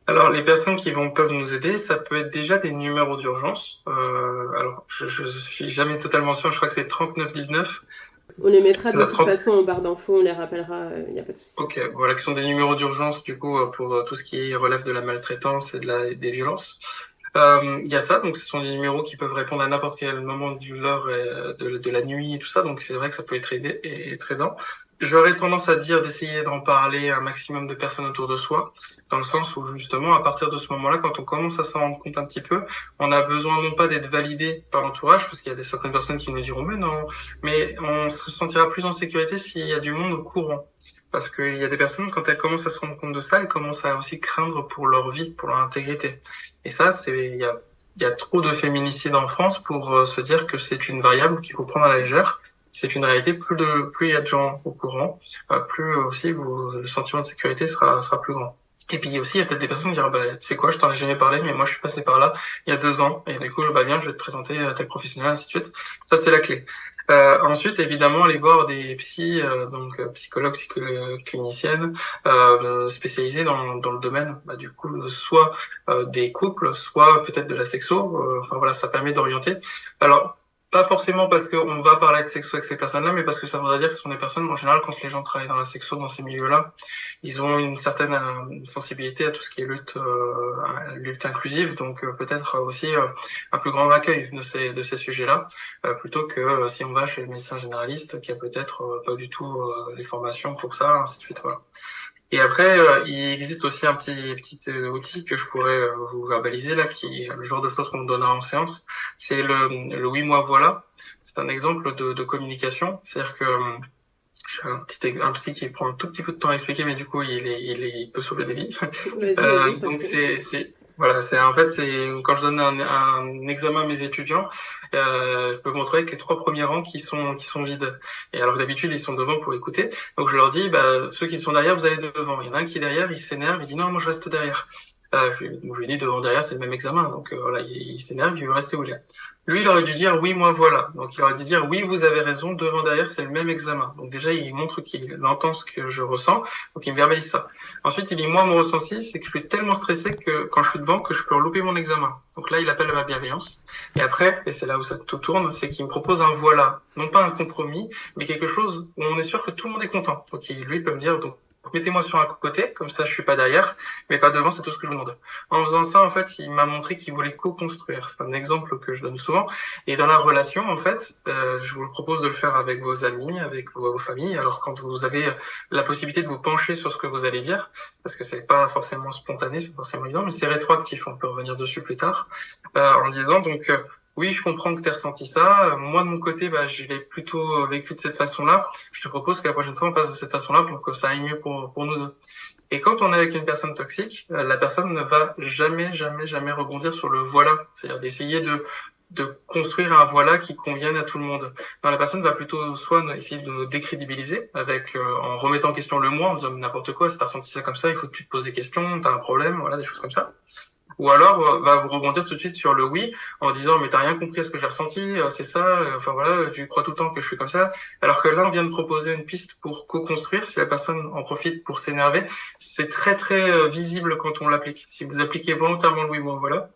Alors, les personnes qui peuvent nous aider, ça peut être déjà des numéros d'urgence. Alors, je suis jamais totalement sûr, je crois que c'est 3919. On les mettra de toute façon en barre d'infos, on les rappellera, il n'y a pas de souci. Ok, voilà, qui sont des numéros d'urgence, du coup, pour tout ce qui relève de la maltraitance et des violences. Il y a ça, donc ce sont des numéros qui peuvent répondre à n'importe quel moment de l'heure de la nuit et tout ça, donc c'est vrai que ça peut être aidant. J'aurais tendance à dire d'essayer d'en parler à un maximum de personnes autour de soi, dans le sens où justement, à partir de ce moment-là, quand on commence à s'en rendre compte un petit peu, on a besoin non pas d'être validé par l'entourage, parce qu'il y a certaines personnes qui nous diront mais non, mais on se sentira plus en sécurité s'il y a du monde au courant. Parce qu'il y a des personnes, quand elles commencent à se rendre compte de ça, elles commencent à aussi craindre pour leur vie, pour leur intégrité. Et ça, il y a trop de féminicides en France pour se dire que c'est une variable qu'il faut prendre à la légère. C'est une réalité, plus il y a de gens au courant, plus aussi le sentiment de sécurité sera plus grand. Et puis aussi, il y a peut-être des personnes qui diront, tu sais quoi, je t'en ai jamais parlé, mais moi je suis passé par là il y a 2 ans, et du coup, viens, je vais te présenter tel professionnel, ainsi de suite. Ça, c'est la clé. Ensuite, évidemment, aller voir des psychologues, cliniciennes, spécialisées dans le domaine, du coup, soit des couples, soit peut-être de la sexo. Enfin voilà, ça permet d'orienter. Alors, pas forcément parce qu'on va parler de sexo avec ces personnes-là, mais parce que ça voudrait dire que ce sont des personnes, en général, quand les gens travaillent dans la sexo, dans ces milieux-là, ils ont une certaine sensibilité à tout ce qui est lutte inclusive, donc peut-être aussi un plus grand accueil de ces sujets-là, plutôt que si on va chez le médecin généraliste qui a peut-être pas du tout les formations pour ça, ainsi de suite. Voilà. Et après, il existe aussi un petit outil que je pourrais vous verbaliser là, qui est le genre de choses qu'on me donne en séance. C'est le oui moi voilà. C'est un exemple de communication. C'est-à-dire que je fais un petit qui prend un tout petit peu de temps à expliquer, mais du coup il peut sauver des vies. Donc voilà, c'est quand je donne un examen à mes étudiants, je peux montrer que les 3 premiers rangs qui sont vides. Et alors d'habitude ils sont devant pour écouter. Donc je leur dis, ceux qui sont derrière, vous allez devant. Il y en a un qui est derrière, il s'énerve, il dit non, moi je reste derrière. Je lui dis devant derrière, c'est le même examen. Donc voilà, il s'énerve, il veut rester où il est. Lui, il aurait dû dire oui, moi voilà. Donc il aurait dû dire oui, vous avez raison, devant derrière, c'est le même examen. Donc déjà, il montre qu'il entend ce que je ressens, donc il me verbalise ça. Ensuite, il dit moi, mon ressenti, c'est que je suis tellement stressé que quand je suis devant, que je peux louper mon examen. Donc là, il appelle à ma bienveillance. Et après, et c'est là où ça tout tourne, c'est qu'il me propose un voilà, non pas un compromis, mais quelque chose où on est sûr que tout le monde est content. Donc lui, il peut me dire donc mettez-moi sur un côté, comme ça je suis pas derrière, mais pas devant, c'est tout ce que je vous demande. En faisant ça, en fait, il m'a montré qu'il voulait co-construire. C'est un exemple que je donne souvent. Et dans la relation, en fait, je vous propose de le faire avec vos amis, avec vos familles. Alors quand vous avez la possibilité de vous pencher sur ce que vous allez dire, parce que c'est pas forcément spontané, c'est pas forcément évident, mais c'est rétroactif, on peut revenir dessus plus tard, en disant donc... oui, je comprends que tu as ressenti ça. Moi, de mon côté, je l'ai plutôt vécu de cette façon-là. Je te propose que la prochaine fois, on fasse de cette façon-là pour que ça aille mieux pour nous deux. Et quand on est avec une personne toxique, la personne ne va jamais, jamais, jamais rebondir sur le voilà. C'est-à-dire d'essayer de construire un voilà qui convienne à tout le monde. Non, la personne va plutôt soit essayer de nous décrédibiliser avec en remettant en question le moi, en disant n'importe quoi, si t'as ressenti ça comme ça, il faut que tu te poses des questions, t'as un problème, voilà, des choses comme ça. Ou alors va rebondir tout de suite sur le oui en disant mais t'as rien compris à ce que j'ai ressenti, c'est ça, enfin voilà, tu crois tout le temps que je suis comme ça. Alors que là on vient de proposer une piste pour co-construire, si la personne en profite pour s'énerver, c'est très très visible quand on l'applique. Si vous appliquez volontairement le oui ou voilà,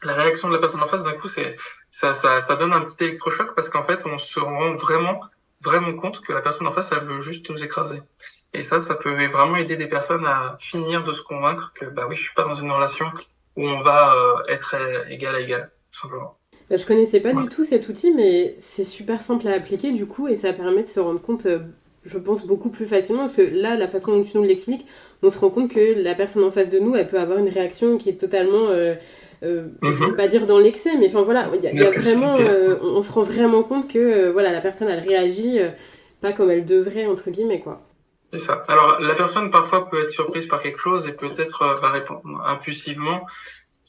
la réaction de la personne en face d'un coup ça donne un petit électrochoc parce qu'en fait on se rend vraiment compte que la personne en face elle veut juste nous écraser. Et ça peut vraiment aider des personnes à finir de se convaincre que oui je suis pas dans une relation où on va être égal à égal, tout simplement. Je connaissais pas Ouais. du tout cet outil, mais c'est super simple à appliquer du coup, et ça permet de se rendre compte, je pense, beaucoup plus facilement, parce que là, la façon dont tu nous l'expliques, on se rend compte que la personne en face de nous, elle peut avoir une réaction qui est totalement, je vais pas dire dans l'excès, mais enfin voilà, il y a vraiment, on se rend vraiment compte que voilà, la personne, elle réagit pas comme elle devrait, entre guillemets, quoi. C'est ça. Alors, la personne parfois peut être surprise par quelque chose et peut-être va répondre impulsivement.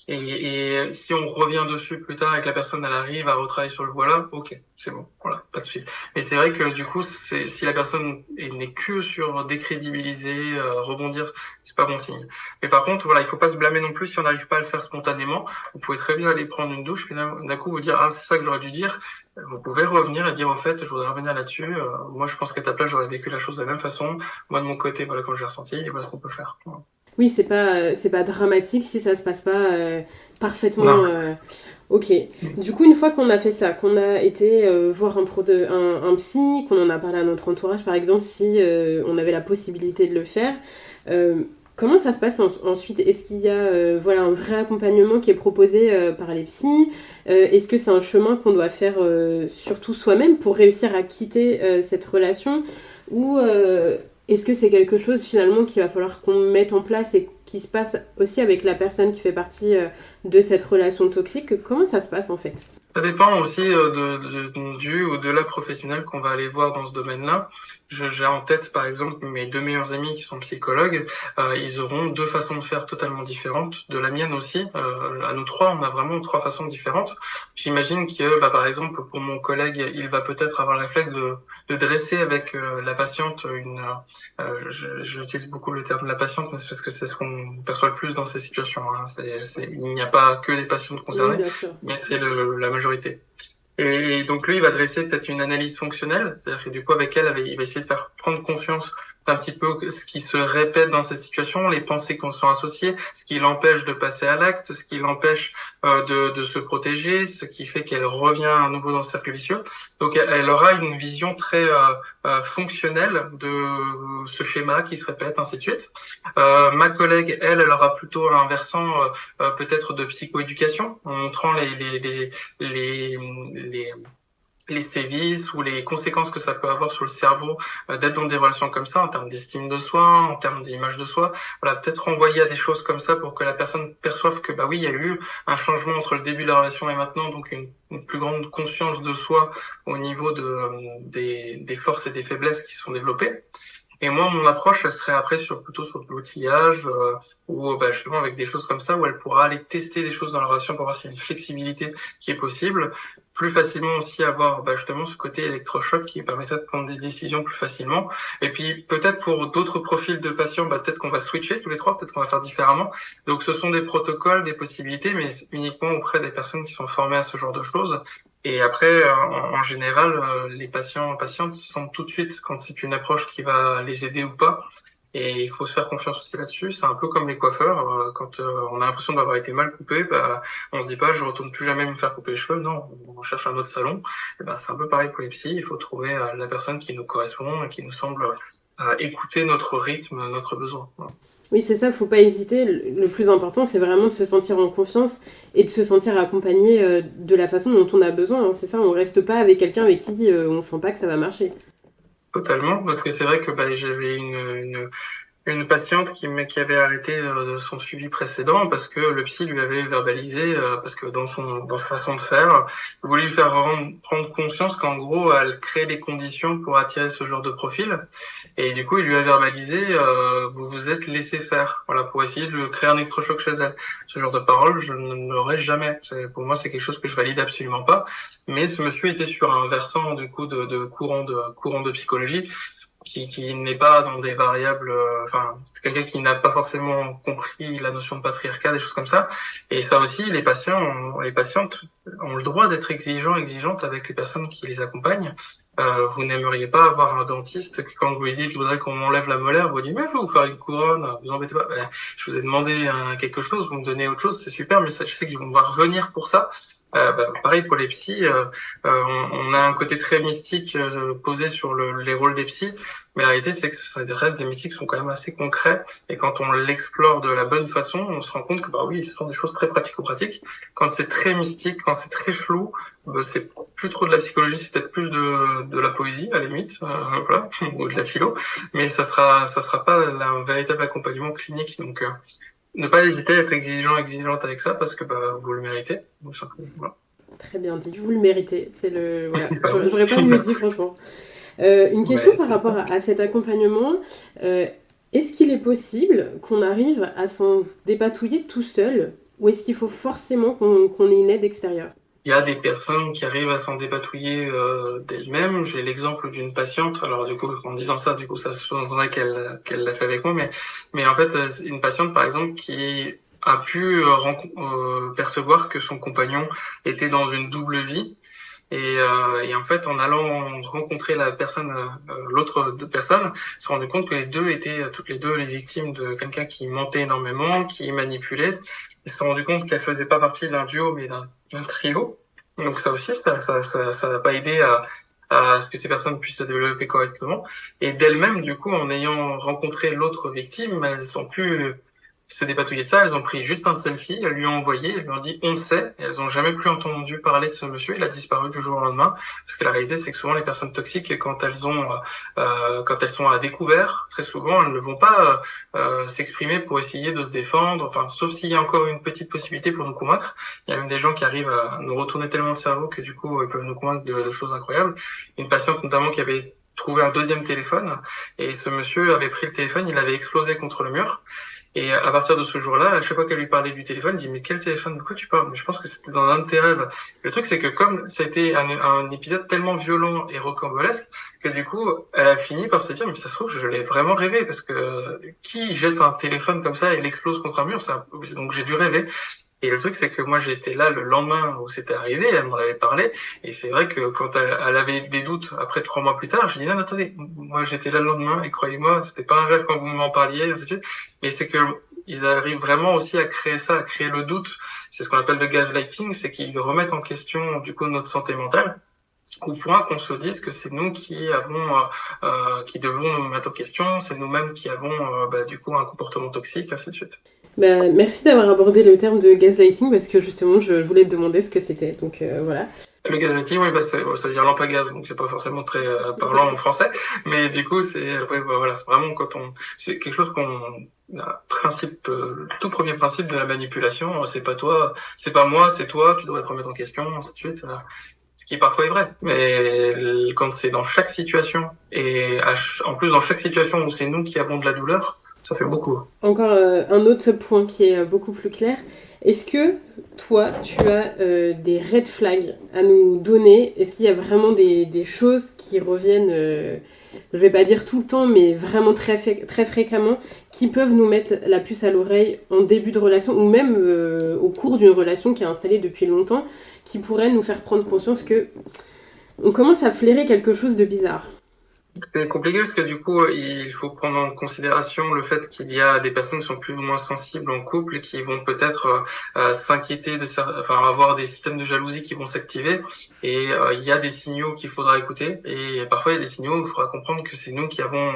Et si on revient dessus plus tard et que la personne elle arrive à retravailler sur le voilà, ok, c'est bon, voilà, pas de suite. Mais c'est vrai que du coup, si la personne n'est que sur décrédibiliser, rebondir, c'est pas bon signe. Mais par contre, voilà, il faut pas se blâmer non plus si on n'arrive pas à le faire spontanément. Vous pouvez très bien aller prendre une douche, puis d'un coup vous dire ah c'est ça que j'aurais dû dire. Vous pouvez revenir et dire en fait, je voudrais revenir là-dessus. Moi, je pense qu'à ta place, j'aurais vécu la chose de la même façon. Moi de mon côté, voilà comme j'ai ressenti et voilà ce qu'on peut faire. Voilà. Oui, c'est pas dramatique si ça se passe pas parfaitement. Non. Ok. Du coup, une fois qu'on a fait ça, qu'on a été voir un psy, qu'on en a parlé à notre entourage, par exemple, si on avait la possibilité de le faire, euh, comment ça se passe ensuite? Est-ce qu'il y a voilà, un vrai accompagnement qui est proposé par les psys? Est-ce que c'est un chemin qu'on doit faire surtout soi-même pour réussir à quitter cette relation? Ou est-ce que c'est quelque chose finalement qu'il va falloir qu'on mette en place et qui se passe aussi avec la personne qui fait partie de cette relation toxique? Comment ça se passe en fait? Ça dépend aussi du ou de la professionnelle qu'on va aller voir dans ce domaine-là. J'ai en tête, par exemple, mes deux meilleurs amis qui sont psychologues. Ils auront deux façons de faire totalement différentes. De la mienne aussi. À nous trois, on a vraiment trois façons différentes. J'imagine que, par exemple, pour mon collègue, il va peut-être avoir le réflexe de dresser avec la patiente j'utilise beaucoup le terme de la patiente, mais c'est parce que c'est ce qu'on perçoit le plus dans ces situations. Hein. Il n'y a pas que des patientes Oui, concernées, bien sûr. mais c'est la majorité. Et donc lui, il va dresser peut-être une analyse fonctionnelle, c'est-à-dire que du coup avec elle, il va essayer de faire prendre conscience d'un petit peu ce qui se répète dans cette situation, les pensées qu'on sont associées, ce qui l'empêche de passer à l'acte, ce qui l'empêche de se protéger, ce qui fait qu'elle revient à nouveau dans le cercle vicieux. Donc elle aura une vision très fonctionnelle de ce schéma qui se répète, ainsi de suite. Ma collègue, elle aura plutôt un versant peut-être de psychoéducation, en montrant les sévices ou les conséquences que ça peut avoir sur le cerveau d'être dans des relations comme ça en termes d'estime de soi, en termes d'image de soi. Voilà, peut-être renvoyer à des choses comme ça pour que la personne perçoive que oui, il y a eu un changement entre le début de la relation et maintenant, donc une plus grande conscience de soi au niveau des forces et des faiblesses qui sont développées. Et moi, mon approche, elle serait après plutôt sur de l'outillage, ou justement avec des choses comme ça, où elle pourra aller tester des choses dans la relation pour voir s'il y a une flexibilité qui est possible. Plus facilement aussi avoir justement ce côté électrochoc qui permettrait de prendre des décisions plus facilement. Et puis peut-être pour d'autres profils de patients, peut-être qu'on va switcher tous les trois, peut-être qu'on va faire différemment. Donc ce sont des protocoles, des possibilités, mais uniquement auprès des personnes qui sont formées à ce genre de choses. Et après, en général, les patientes sentent tout de suite quand c'est une approche qui va les aider ou pas. Et il faut se faire confiance aussi là-dessus. C'est un peu comme les coiffeurs. Quand on a l'impression d'avoir été mal coupé, on se dit pas, je retourne plus jamais me faire couper les cheveux. Non, on cherche un autre salon. Et c'est un peu pareil pour les psys. Il faut trouver la personne qui nous correspond et qui nous semble écouter notre rythme, notre besoin. Voilà. Oui, c'est ça, faut pas hésiter. Le plus important, c'est vraiment de se sentir en confiance et de se sentir accompagné de la façon dont on a besoin. Hein. C'est ça, on reste pas avec quelqu'un avec qui on sent pas que ça va marcher. Totalement, parce que c'est vrai que j'avais une patiente qui avait arrêté son suivi précédent parce que le psy lui avait verbalisé, parce que dans sa façon de faire, il voulait lui faire prendre conscience qu'en gros, elle crée les conditions pour attirer ce genre de profil. Et du coup, il lui a verbalisé, vous vous êtes laissé faire, voilà, pour essayer de créer un électrochoc chez elle. Ce genre de parole, je ne l'aurais jamais. Pour moi, c'est quelque chose que je valide absolument pas. Mais ce monsieur était sur un versant, du coup, de courant de psychologie qui n'est pas dans des variables, enfin, quelqu'un qui n'a pas forcément compris la notion de patriarcat, des choses comme ça. Et ça aussi, les patientes ont le droit d'être exigeantes avec les personnes qui les accompagnent. Vous n'aimeriez pas avoir un dentiste qui, quand vous lui dites, je voudrais qu'on m'enlève la molaire, vous dit, mais je vais vous faire une couronne, vous embêtez pas. Ben, je vous ai demandé quelque chose, vous me donnez autre chose, c'est super, mais ça, je sais que je vais devoir revenir pour ça. Pareil pour les psys, on a un côté très mystique posé sur les rôles des psys, mais la réalité c'est que le reste des mystiques sont quand même assez concrets, et quand on l'explore de la bonne façon, on se rend compte que oui, ce sont des choses très pratico-pratiques. Quand c'est très mystique, quand c'est très flou, c'est plus trop de la psychologie, c'est peut-être plus de la poésie à la limite, voilà, ou de la philo, mais ça sera pas un véritable accompagnement clinique. Donc ne pas hésiter à être exigeante avec ça, parce que vous le méritez. Donc, voilà. Très bien dit, vous le méritez. C'est le voilà. J'aurais pas mieux dit franchement. Une question par rapport à cet accompagnement. Est-ce qu'il est possible qu'on arrive à s'en dépatouiller tout seul, ou est-ce qu'il faut forcément qu'on ait une aide extérieure? Il y a des personnes qui arrivent à s'en dépatouiller d'elles-mêmes. J'ai l'exemple d'une patiente. Alors du coup, en disant ça, du coup, ça sous-entendrait qu'elle l'a fait avec moi, mais en fait, une patiente, par exemple, qui a pu percevoir que son compagnon était dans une double vie. Et en fait, en allant rencontrer l'autre personne, se rendu compte que les deux étaient toutes les deux les victimes de quelqu'un qui mentait énormément, qui manipulait. Ils se sont rendu compte qu'elle faisait pas partie d'un duo, mais d'un trio. Donc ça aussi, ça n'a pas aidé à ce que ces personnes puissent se développer correctement. Et d'elles-mêmes, du coup, en ayant rencontré l'autre victime, elles ont pu se dépatouiller de ça. Elles ont pris juste un selfie, elles lui ont envoyé, elles lui ont dit on sait, et elles ont jamais plus entendu parler de ce monsieur. Il a disparu du jour au lendemain, parce que la réalité c'est que souvent les personnes toxiques, quand elles sont à découvert, très souvent elles ne vont pas s'exprimer pour essayer de se défendre, enfin sauf s'il y a encore une petite possibilité pour nous convaincre. Il y a même des gens qui arrivent à nous retourner tellement le cerveau que du coup ils peuvent nous convaincre de choses incroyables. Une patiente notamment qui avait trouvé un deuxième téléphone, et ce monsieur avait pris le téléphone, il avait explosé contre le mur. Et à partir de ce jour-là, à chaque fois qu'elle lui parlait du téléphone, elle dit mais quel téléphone, de quoi tu parles? Mais je pense que c'était dans un de tes rêves. Le truc c'est que comme ça a été un épisode tellement violent et rocambolesque, que du coup elle a fini par se dire mais ça se trouve je l'ai vraiment rêvé, parce que qui jette un téléphone comme ça et l'explose contre un mur, donc j'ai dû rêver. Et le truc, c'est que moi, j'étais là le lendemain où c'était arrivé, elle m'en avait parlé, et c'est vrai que quand elle avait des doutes, après 3 mois plus tard, je dis non, attendez, moi j'étais là le lendemain, et croyez-moi, c'était pas un rêve quand vous m'en parliez, ainsi de suite. Mais c'est que ils arrivent vraiment aussi à créer ça, à créer le doute. C'est ce qu'on appelle le gaslighting, c'est qu'ils remettent en question, du coup, notre santé mentale, au point qu'on se dise que c'est nous qui devons nous mettre en question, c'est nous-mêmes qui avons, du coup, un comportement toxique, ainsi de suite. Merci d'avoir abordé le terme de gaslighting, parce que justement je voulais te demander ce que c'était, donc voilà. Le gaslighting, oui, ça veut dire lampe à gaz, donc c'est pas forcément très parlant en français, mais du coup c'est vraiment c'est quelque chose tout premier principe de la manipulation, c'est pas toi, c'est pas moi, c'est toi, tu dois te remettre en question, ainsi de suite. Ce qui parfois est vrai, mais quand c'est dans chaque situation, et en plus dans chaque situation où c'est nous qui avons de la douleur, ça fait beaucoup. Encore un autre point qui est beaucoup plus clair. Est-ce que toi, tu as des red flags à nous donner? Est-ce qu'il y a vraiment des choses qui reviennent, je vais pas dire tout le temps, mais vraiment très fréquemment, qui peuvent nous mettre la puce à l'oreille en début de relation, ou même au cours d'une relation qui est installée depuis longtemps, qui pourraient nous faire prendre conscience que on commence à flairer quelque chose de bizarre? C'est compliqué parce que du coup, il faut prendre en considération le fait qu'il y a des personnes qui sont plus ou moins sensibles en couple et qui vont peut-être s'inquiéter avoir des systèmes de jalousie qui vont s'activer, et il y a des signaux qu'il faudra écouter, et parfois il y a des signaux où il faudra comprendre que c'est nous qui avons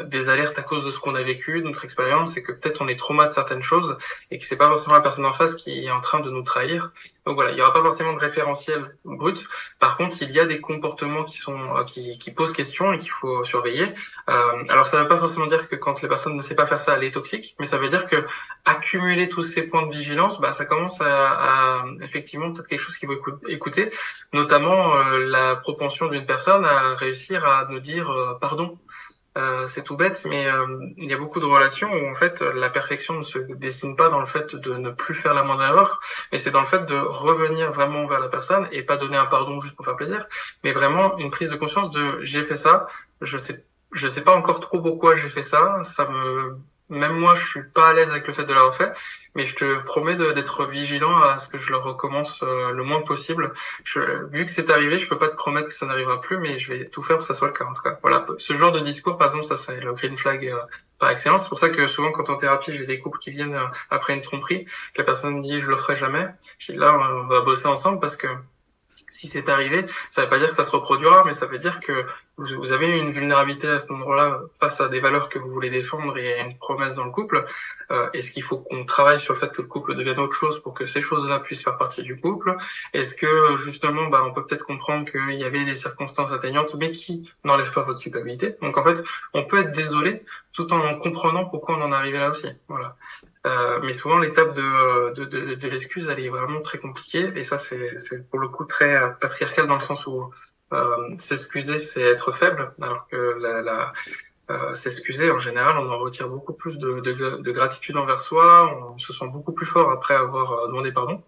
des alertes à cause de ce qu'on a vécu, de notre expérience, et que peut-être on est trauma de certaines choses et que c'est pas forcément la personne en face qui est en train de nous trahir. Donc voilà, il y aura pas forcément de référentiel brut. Par contre, il y a des comportements qui posent pose question et qu'il faut surveiller. Alors ça ne veut pas forcément dire que quand les personnes ne savent pas faire ça, elle est toxique, mais ça veut dire que accumuler tous ces points de vigilance, ça commence à effectivement peut-être quelque chose qu'il faut écouter, notamment la propension d'une personne à réussir à nous dire pardon. C'est tout bête, mais il y a beaucoup de relations où en fait la perfection ne se dessine pas dans le fait de ne plus faire la moindre erreur, mais c'est dans le fait de revenir vraiment vers la personne et pas donner un pardon juste pour faire plaisir, mais vraiment une prise de conscience de j'ai fait ça, je sais pas encore trop pourquoi j'ai fait ça, même moi je suis pas à l'aise avec le fait de l'avoir fait, mais je te promets d'être vigilant à ce que je le recommence le moins possible. Vu que c'est arrivé, je peux pas te promettre que ça n'arrivera plus, mais je vais tout faire pour que ça soit le cas en tout cas. Voilà, ce genre de discours par exemple, ça c'est le green flag par excellence. C'est pour ça que souvent quand en thérapie j'ai des couples qui viennent après une tromperie, la personne dit je le ferai jamais. Là on va bosser ensemble parce que si c'est arrivé, ça veut pas dire que ça se reproduira, mais ça veut dire que vous avez une vulnérabilité à ce moment-là face à des valeurs que vous voulez défendre et à une promesse dans le couple. Est-ce qu'il faut qu'on travaille sur le fait que le couple devienne autre chose pour que ces choses-là puissent faire partie du couple? Est-ce que justement, on peut peut-être comprendre qu'il y avait des circonstances atteignantes, mais qui n'enlèvent pas votre culpabilité? Donc en fait, on peut être désolé tout en comprenant pourquoi on en est arrivé là aussi. Voilà. Mais souvent l'étape de l'excuse elle est vraiment très compliquée et ça c'est pour le coup très patriarcal dans le sens où s'excuser c'est être faible alors que s'excuser en général on en retire beaucoup plus de gratitude envers soi, on se sent beaucoup plus fort après avoir demandé pardon.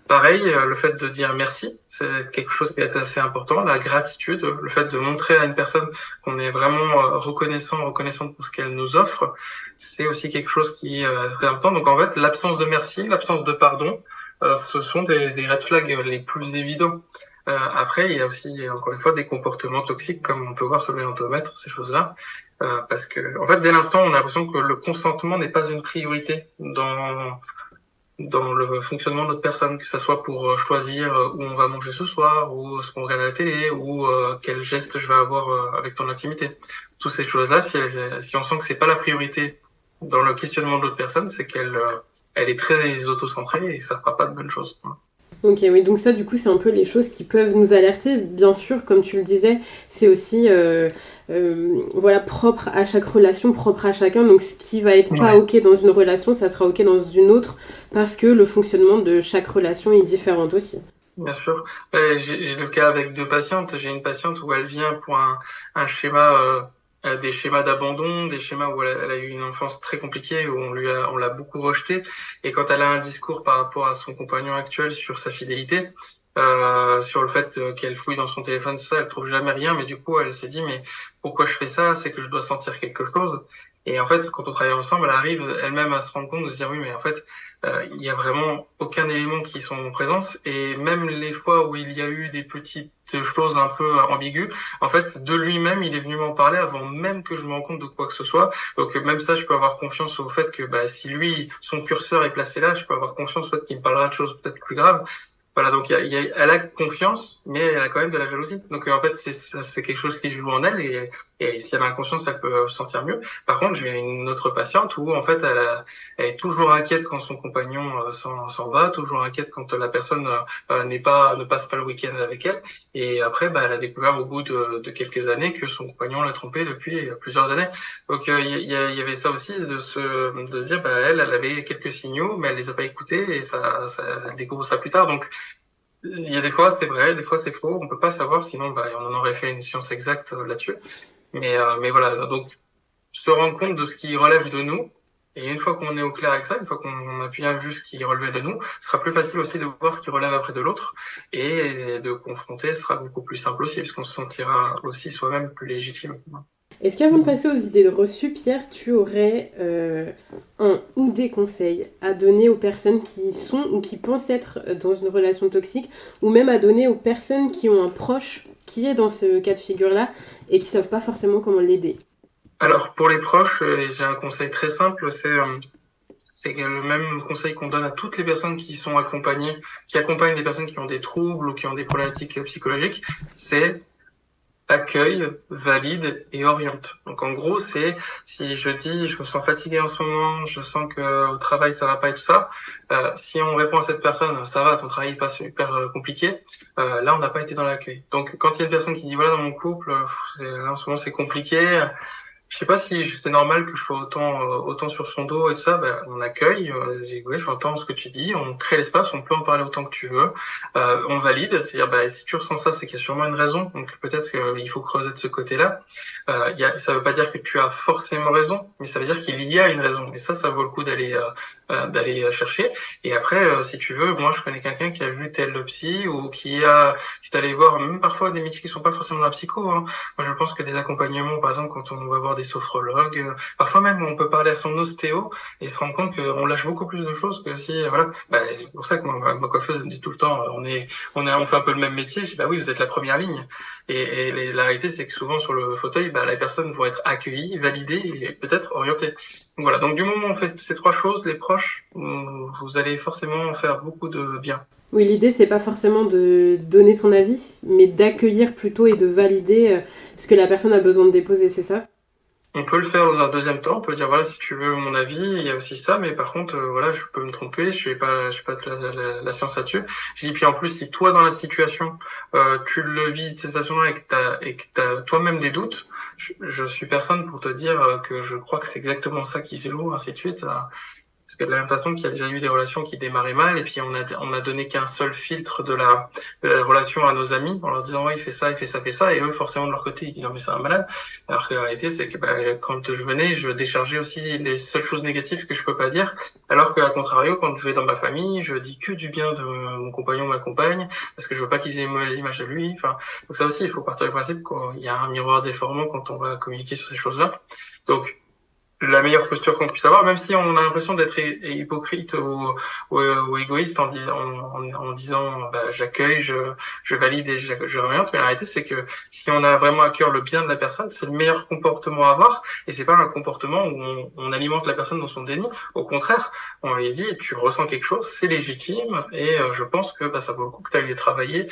Pareil, le fait de dire merci, c'est quelque chose qui est assez important. La gratitude, le fait de montrer à une personne qu'on est vraiment reconnaissante pour ce qu'elle nous offre, c'est aussi quelque chose qui est très important. Donc en fait, l'absence de merci, l'absence de pardon, ce sont des red flags les plus évidents. Après, il y a aussi, encore une fois, des comportements toxiques, comme on peut voir sur le lentomètre, ces choses-là. Parce que, en fait, dès l'instant, on a l'impression que le consentement n'est pas une priorité dans le fonctionnement de l'autre personne, que ça soit pour choisir où on va manger ce soir, ou ce qu'on regarde à la télé, ou quel geste je vais avoir avec ton intimité. Toutes ces choses-là, si on sent que c'est pas la priorité dans le questionnement de l'autre personne, c'est qu'elle est très autocentrée et ça fera pas de bonnes choses. Ok, oui, donc ça, du coup, c'est un peu les choses qui peuvent nous alerter. Bien sûr, comme tu le disais, c'est aussi propre à chaque relation, propre à chacun. Donc, ce qui va être pas ok dans une relation, ça sera ok dans une autre, parce que le fonctionnement de chaque relation est différent aussi. Bien sûr. J'ai le cas avec deux patientes. J'ai une patiente où elle vient pour un schéma... des schémas d'abandon, des schémas où elle a eu une enfance très compliquée, où on l'a beaucoup rejetée. Et quand elle a un discours par rapport à son compagnon actuel sur sa fidélité, sur le fait qu'elle fouille dans son téléphone, ça, elle trouve jamais rien, mais du coup, elle s'est dit, mais pourquoi je fais ça? C'est que je dois sentir quelque chose. Et en fait, quand on travaille ensemble, elle arrive elle-même à se rendre compte de se dire, oui, mais en fait, il y a vraiment aucun élément qui sont en présence. Et même les fois où il y a eu des petites choses un peu ambiguës, en fait, de lui-même, il est venu m'en parler avant même que je me rende compte de quoi que ce soit. Donc, même ça, je peux avoir confiance au fait que, si lui, son curseur est placé là, je peux avoir confiance au fait qu'il me parlera de choses peut-être plus graves. Voilà, donc elle a confiance, mais elle a quand même de la jalousie. Donc en fait, c'est quelque chose qui joue en elle, et si elle a conscience, elle peut se sentir mieux. Par contre, j'ai une autre patiente où en fait, elle est toujours inquiète quand son compagnon s'en va, toujours inquiète quand la personne ne passe pas le week-end avec elle. Et après, elle a découvert au bout de quelques années que son compagnon l'a trompée depuis plusieurs années. Donc il y avait ça aussi de se dire, elle avait quelques signaux, mais elle les a pas écoutés, et elle découvre ça plus tard. Donc il y a des fois c'est vrai, des fois c'est faux, on peut pas savoir, sinon on en aurait fait une science exacte là-dessus. Mais voilà, donc se rendre compte de ce qui relève de nous, et une fois qu'on est au clair avec ça, une fois qu'on a bien vu ce qui relevait de nous, ce sera plus facile aussi de voir ce qui relève après de l'autre, et de confronter ce sera beaucoup plus simple aussi, puisqu'on se sentira aussi soi-même plus légitime. Est-ce qu'avant de passer aux idées reçues, Pierre, tu aurais un ou des conseils à donner aux personnes qui sont ou qui pensent être dans une relation toxique, ou même à donner aux personnes qui ont un proche qui est dans ce cas de figure-là et qui ne savent pas forcément comment l'aider? Alors, pour les proches, j'ai un conseil très simple, c'est le même conseil qu'on donne à toutes les personnes qui sont accompagnées, qui accompagnent des personnes qui ont des troubles ou qui ont des problématiques psychologiques, c'est accueille, valide et oriente. Donc en gros, c'est si je dis je me sens fatigué en ce moment, je sens que au travail ça va pas et tout ça, si on répond à cette personne ça va, ton travail est pas super compliqué, là on n'a pas été dans l'accueil. Donc quand il y a une personne qui dit voilà dans mon couple, là, en ce moment c'est compliqué, je sais pas si c'est normal que je sois autant sur son dos et tout ça. Ben, on accueille, je dis, oui, j'entends ce que tu dis, on crée l'espace, on peut en parler autant que tu veux, on valide, c'est-à-dire ben, si tu ressens ça, c'est qu'il y a sûrement une raison, donc peut-être qu'il faut creuser de ce côté-là. Ça veut pas dire que tu as forcément raison, mais ça veut dire qu'il y a une raison, et ça vaut le coup d'aller chercher. Et après, si tu veux, moi je connais quelqu'un qui a vu tel psy ou qui est allé voir même parfois des métiers qui sont pas forcément dans la psycho, hein. Moi je pense que des accompagnements, par exemple, quand on va voir des sophrologues, parfois même on peut parler à son ostéo et se rendre compte qu'on lâche beaucoup plus de choses que si voilà. C'est pour ça que ma coiffeuse me dit tout le temps on fait un peu le même métier. Je dis bah oui, vous êtes la première ligne, et la réalité c'est que souvent sur le fauteuil les personnes vont être accueillies, validées et peut-être orientées. Donc voilà, donc du moment où on fait ces trois choses, les proches, vous allez forcément faire beaucoup de bien. Oui, l'idée, c'est pas forcément de donner son avis, mais d'accueillir plutôt et de valider ce que la personne a besoin de déposer, c'est ça? On peut le faire dans un deuxième temps. On peut dire voilà, si tu veux mon avis, il y a aussi ça, mais par contre voilà, je peux me tromper, je suis pas la science là-dessus. Je dis puis en plus si toi dans la situation tu le vis de cette façon-là et que t'as toi-même des doutes, je suis personne pour te dire que je crois que c'est exactement ça qui se joue, ainsi de suite. Parce que de la même façon qu'il y a déjà eu des relations qui démarraient mal, et puis on a donné qu'un seul filtre de la relation à nos amis, en leur disant ouais, il fait ça, il fait ça, il fait ça, et eux forcément de leur côté ils disent non mais c'est un malade. Alors que la réalité c'est que quand je venais, je déchargeais aussi les seules choses négatives que je peux pas dire, alors qu'à contrario quand je vais dans ma famille, je dis que du bien de mon compagnon, ma compagne, parce que je veux pas qu'ils aient une mauvaise image de lui. Enfin, donc ça aussi il faut partir du principe qu'il y a un miroir déformant quand on va communiquer sur ces choses-là. Donc la meilleure posture qu'on puisse avoir, même si on a l'impression d'être hypocrite ou égoïste en disant j'accueille, je valide et je oriente, mais la réalité c'est que si on a vraiment à cœur le bien de la personne, c'est le meilleur comportement à avoir, et c'est pas un comportement où on alimente la personne dans son déni. Au contraire, on lui dit tu ressens quelque chose, c'est légitime, et je pense que ça vaut le coup que tu ailles travailler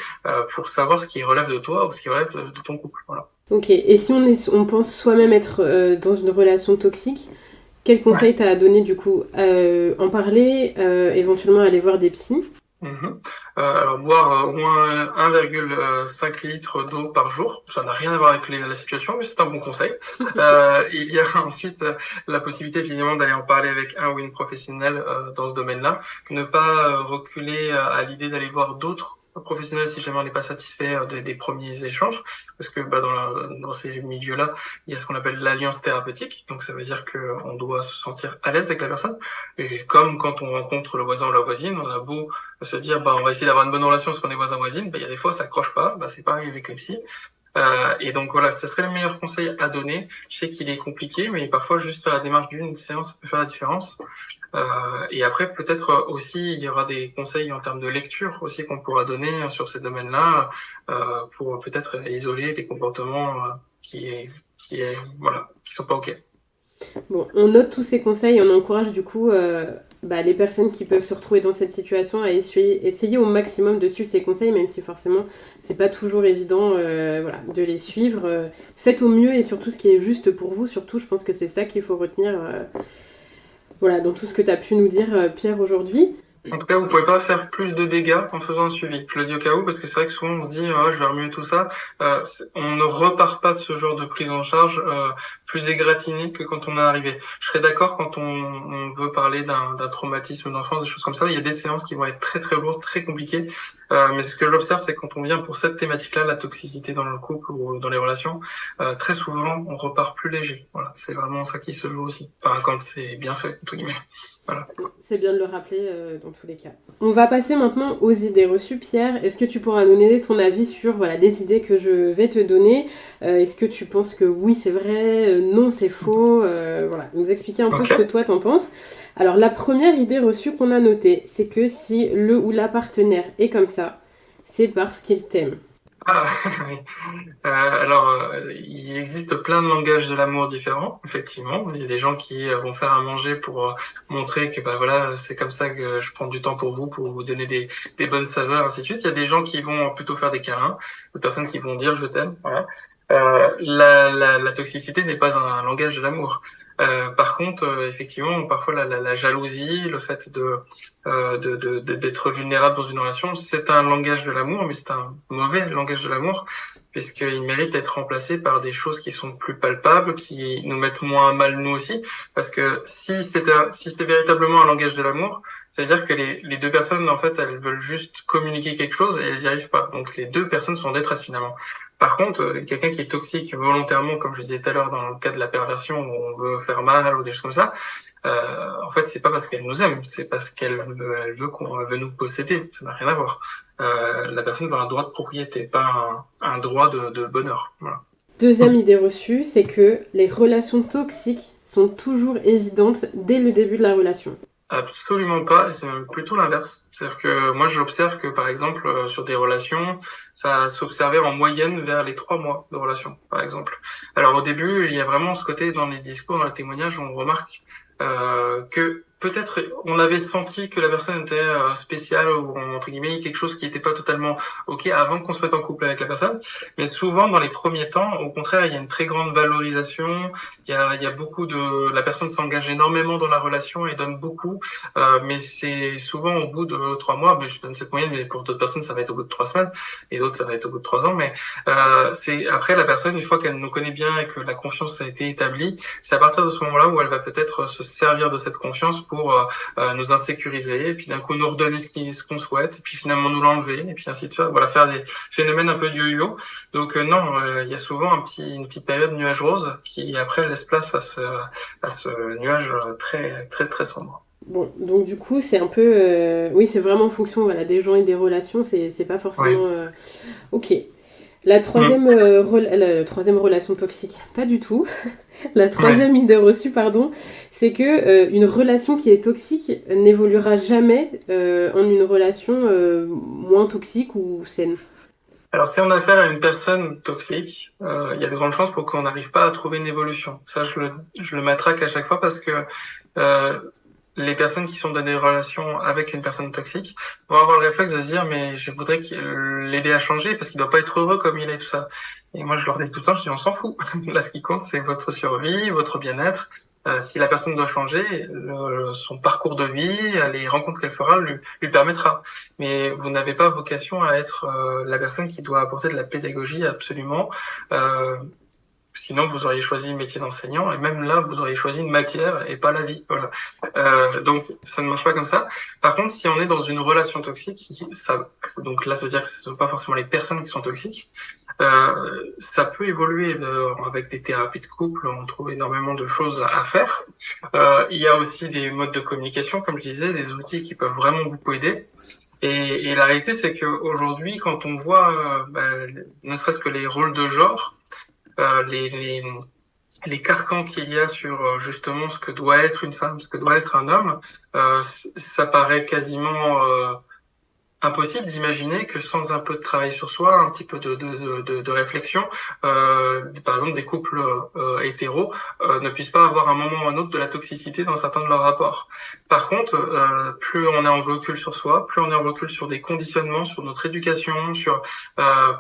pour savoir ce qui relève de toi ou ce qui relève de ton couple. Voilà. Ok, et si on pense soi-même être dans une relation toxique, quel conseil t'as à donner du coup? En parler, éventuellement aller voir des psys? Alors boire au moins 1,5 litres d'eau par jour, ça n'a rien à voir avec la situation, mais c'est un bon conseil. Il y a ensuite la possibilité finalement d'aller en parler avec un ou une professionnelle dans ce domaine-là, ne pas reculer à l'idée d'aller voir d'autres professionnels si jamais on n'est pas satisfait des premiers échanges, parce que dans ces milieux-là, il y a ce qu'on appelle l'alliance thérapeutique, donc ça veut dire qu'on doit se sentir à l'aise avec la personne, et comme quand on rencontre le voisin ou la voisine, on a beau se dire on va essayer d'avoir une bonne relation parce qu'on est voisins voisines, il y a des fois ça accroche pas, c'est pareil avec les psys. Et donc voilà, ce serait le meilleur conseil à donner. Je sais qu'il est compliqué, mais parfois juste faire la démarche d'une séance ça peut faire la différence. Et après peut-être aussi il y aura des conseils en termes de lecture aussi qu'on pourra donner sur ces domaines-là pour peut-être isoler les comportements qui sont pas ok. Bon, on note tous ces conseils et on encourage du coup les personnes qui peuvent se retrouver dans cette situation à essayer au maximum de suivre ces conseils, même si forcément c'est pas toujours évident de les suivre. Faites au mieux et surtout ce qui est juste pour vous. Surtout, je pense que c'est ça qu'il faut retenir dans tout ce que tu as pu nous dire, Pierre, aujourd'hui. En tout cas, vous pouvez pas faire plus de dégâts en faisant un suivi. Je le dis au cas où, parce que c'est vrai que souvent on se dit je vais remuer tout ça. On ne repart pas de ce genre de prise en charge plus égratigné que quand on est arrivé. Je serais d'accord quand on veut parler d'un traumatisme d'enfance, des choses comme ça. Il y a des séances qui vont être très très lourdes, très compliquées. Mais ce que j'observe, c'est quand on vient pour cette thématique-là, la toxicité dans le couple ou dans les relations, très souvent on repart plus léger. Voilà, c'est vraiment ça qui se joue aussi. Enfin, quand c'est bien fait, entre guillemets. Voilà. C'est bien de le rappeler dans tous les cas. On va passer maintenant aux idées reçues. Pierre, est-ce que tu pourras nous donner ton avis sur les idées que je vais te donner? Est-ce que tu penses que oui c'est vrai, non c'est faux? Nous expliquer un peu ce que toi t'en penses. Alors la première idée reçue qu'on a notée, c'est que si le ou la partenaire est comme ça, c'est parce qu'il t'aime. Oui. Il existe plein de langages de l'amour différents, effectivement. Il y a des gens qui vont faire à manger pour montrer que c'est comme ça que je prends du temps pour vous donner des bonnes saveurs, ainsi de suite. Il y a des gens qui vont plutôt faire des câlins, des personnes qui vont dire je t'aime. Voilà. La toxicité n'est pas un langage de l'amour. Par contre, effectivement, parfois la jalousie, le fait d'être vulnérable dans une relation, c'est un langage de l'amour, mais c'est un mauvais langage de l'amour, puisqu'il mérite d'être remplacé par des choses qui sont plus palpables, qui nous mettent moins à mal nous aussi. Parce que si c'est véritablement un langage de l'amour, ça veut dire que les deux personnes, en fait, elles veulent juste communiquer quelque chose et elles n'y arrivent pas. Donc les deux personnes sont en détresse finalement. Par contre, quelqu'un qui est toxique volontairement, comme je disais tout à l'heure dans le cas de la perversion où on veut faire mal ou des choses comme ça, en fait, c'est pas parce qu'elle nous aime, c'est parce qu'elle veut nous posséder. Ça n'a rien à voir. La personne veut un droit de propriété, pas un droit de bonheur. Voilà. Deuxième idée reçue, c'est que les relations toxiques sont toujours évidentes dès le début de la relation. Absolument pas, et c'est même plutôt l'inverse. C'est-à-dire que moi j'observe que par exemple sur des relations, ça s'observait en moyenne vers les 3 mois de relation, par exemple. Alors au début, il y a vraiment ce côté dans les discours, dans les témoignages, on remarque que peut-être on avait senti que la personne était spéciale ou entre guillemets quelque chose qui n'était pas totalement ok avant qu'on se mette en couple avec la personne. Mais souvent dans les premiers temps, au contraire, il y a une très grande valorisation. Il y a beaucoup la personne s'engage énormément dans la relation et donne beaucoup. Mais c'est souvent au bout de 3 mois. Mais je donne cette moyenne, mais pour d'autres personnes ça va être au bout de 3 semaines et d'autres ça va être au bout de 3 ans. Mais c'est après la personne une fois qu'elle nous connaît bien et que la confiance a été établie, c'est à partir de ce moment-là où elle va peut-être se servir de cette confiance pour nous insécuriser, et puis d'un coup nous redonner ce qu'on souhaite, et puis finalement nous l'enlever, et puis ainsi de suite. Voilà, faire des phénomènes un peu de yo-yo. Donc non, il y a souvent une petite période nuage rose qui après laisse place à ce nuage très très très sombre. Bon, donc du coup, c'est un peu... oui, c'est vraiment en fonction des gens et des relations, c'est pas forcément... Oui. Ok. La troisième relation toxique, pas du tout. La troisième idée reçue, pardon, c'est que une relation qui est toxique n'évoluera jamais en une relation moins toxique ou saine. Alors, si on a affaire à une personne toxique, il y a de grandes chances pour qu'on n'arrive pas à trouver une évolution. Ça, je le matraque à chaque fois parce que les personnes qui sont dans des relations avec une personne toxique vont avoir le réflexe de se dire mais je voudrais l'aider à changer parce qu'il doit pas être heureux comme il est, tout ça. Et moi je leur dis tout le temps, je dis on s'en fout. Là ce qui compte c'est votre survie, votre bien-être. Si la personne doit changer, son parcours de vie, les rencontres qu'elle fera lui permettra. Mais vous n'avez pas vocation à être la personne qui doit apporter de la pédagogie absolument. Sinon, vous auriez choisi le métier d'enseignant, et même là, vous auriez choisi une matière et pas la vie. Voilà. Donc, ça ne marche pas comme ça. Par contre, si on est dans une relation toxique, donc là, ça veut dire que ce ne sont pas forcément les personnes qui sont toxiques. Ça peut évoluer avec des thérapies de couple. On trouve énormément de choses à faire. Il y a aussi des modes de communication, comme je disais, des outils qui peuvent vraiment beaucoup aider. Et la réalité, c'est qu'aujourd'hui, quand on voit, ne serait-ce que les rôles de genre, les carcans qu'il y a sur justement ce que doit être une femme, ce que doit être un homme, ça paraît quasiment impossible d'imaginer que sans un peu de travail sur soi, un petit peu de réflexion, par exemple des couples hétéros ne puissent pas avoir à un moment ou un autre de la toxicité dans certains de leurs rapports. Par contre, plus on est en recul sur soi, plus on est en recul sur des conditionnements, sur notre éducation,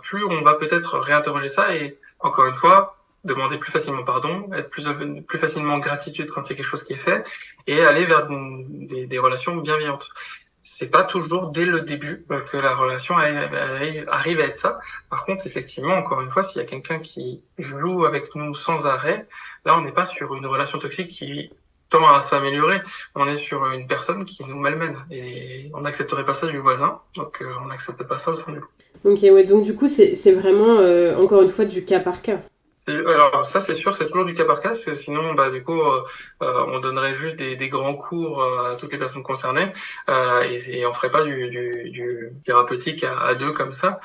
plus on va peut-être réinterroger ça et encore une fois, demander plus facilement pardon, être plus facilement gratitude quand il y a quelque chose qui est fait, et aller vers des relations bienveillantes. C'est pas toujours dès le début que la relation arrive à être ça. Par contre, effectivement, encore une fois, s'il y a quelqu'un qui joue avec nous sans arrêt, là, on n'est pas sur une relation toxique qui tend à s'améliorer. On est sur une personne qui nous malmène. Et on n'accepterait pas ça du voisin, donc on n'accepte pas ça au sein du couple. Ok, ouais, donc du coup, c'est vraiment, encore une fois, du cas par cas. Alors ça c'est sûr, c'est toujours du cas par cas, parce que sinon du coup on donnerait juste des grands cours à toutes les personnes concernées et on ferait pas du thérapeutique à deux comme ça.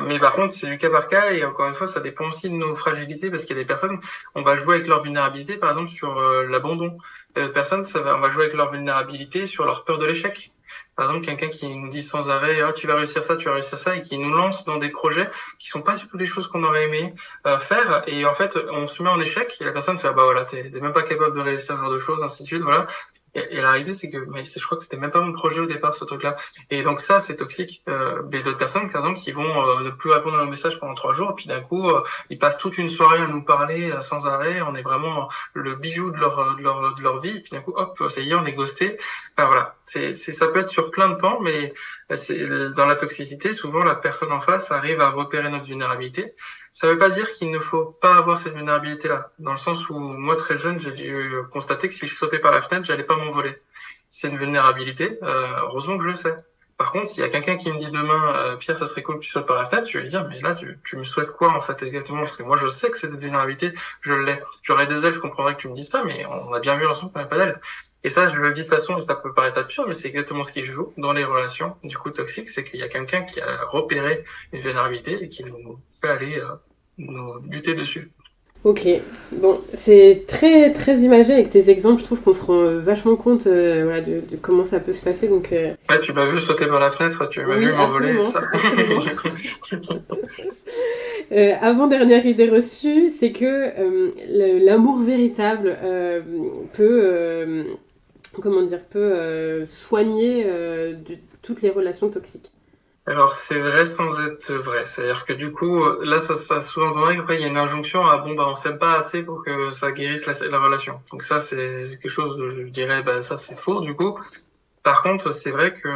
Mais par contre c'est du cas par cas et encore une fois ça dépend aussi de nos fragilités parce qu'il y a des personnes on va jouer avec leur vulnérabilité par exemple sur l'abandon. D'autres personnes on va jouer avec leur vulnérabilité sur leur peur de l'échec. Par exemple, quelqu'un qui nous dit sans arrêt tu vas réussir ça, et qui nous lance dans des projets qui sont pas du tout des choses qu'on aurait aimé faire et en fait on se met en échec et la personne fait voilà t'es même pas capable de réussir ce genre de choses ainsi de suite voilà Et la réalité, c'est que je crois que c'était même pas mon projet au départ, ce truc-là. Et donc ça, c'est toxique. Mais d'autres personnes, par exemple, qui vont ne plus répondre à nos messages pendant 3 jours, et puis d'un coup, ils passent toute une soirée à nous parler sans arrêt. On est vraiment le bijou de leur vie. Et puis d'un coup, hop, ça y est, on est ghosté. Enfin, voilà, ça peut être sur plein de pans, mais dans la toxicité, souvent la personne en face arrive à repérer notre vulnérabilité. Ça veut pas dire qu'il ne faut pas avoir cette vulnérabilité-là, dans le sens où moi très jeune, j'ai dû constater que si je sautais par la fenêtre, j'allais pas m'envoler. C'est une vulnérabilité, heureusement que je le sais. Par contre, s'il y a quelqu'un qui me dit demain, Pierre, ça serait cool que tu sautes par la fenêtre, je vais lui dire, mais là, tu me souhaites quoi, en fait, exactement? Parce que moi, je sais que c'est une vulnérabilité, je l'ai. J'aurais des ailes, je comprendrais que tu me dises ça, mais on a bien vu ensemble qu'on n'a pas d'ailes. Et ça, je le dis de façon, ça peut paraître absurde, mais c'est exactement ce qui joue dans les relations, du coup, toxiques, c'est qu'il y a quelqu'un qui a repéré une vulnérabilité et qui nous fait aller, nous lutter dessus. Ok, bon, c'est très très imagé avec tes exemples, je trouve qu'on se rend vachement compte voilà, de comment ça peut se passer. Donc, Ouais, tu m'as vu sauter par la fenêtre, tu m'as vu m'envoler. Avant-dernière idée reçue, c'est que l'amour véritable peut, peut soigner toutes les relations toxiques. Alors c'est vrai sans être vrai, c'est-à-dire que du coup là ça souvent vrai qu'après il y a une injonction à bon bah on s'aime pas assez pour que ça guérisse la relation. Donc ça c'est quelque chose je dirais bah ça c'est faux du coup. Par contre, c'est vrai que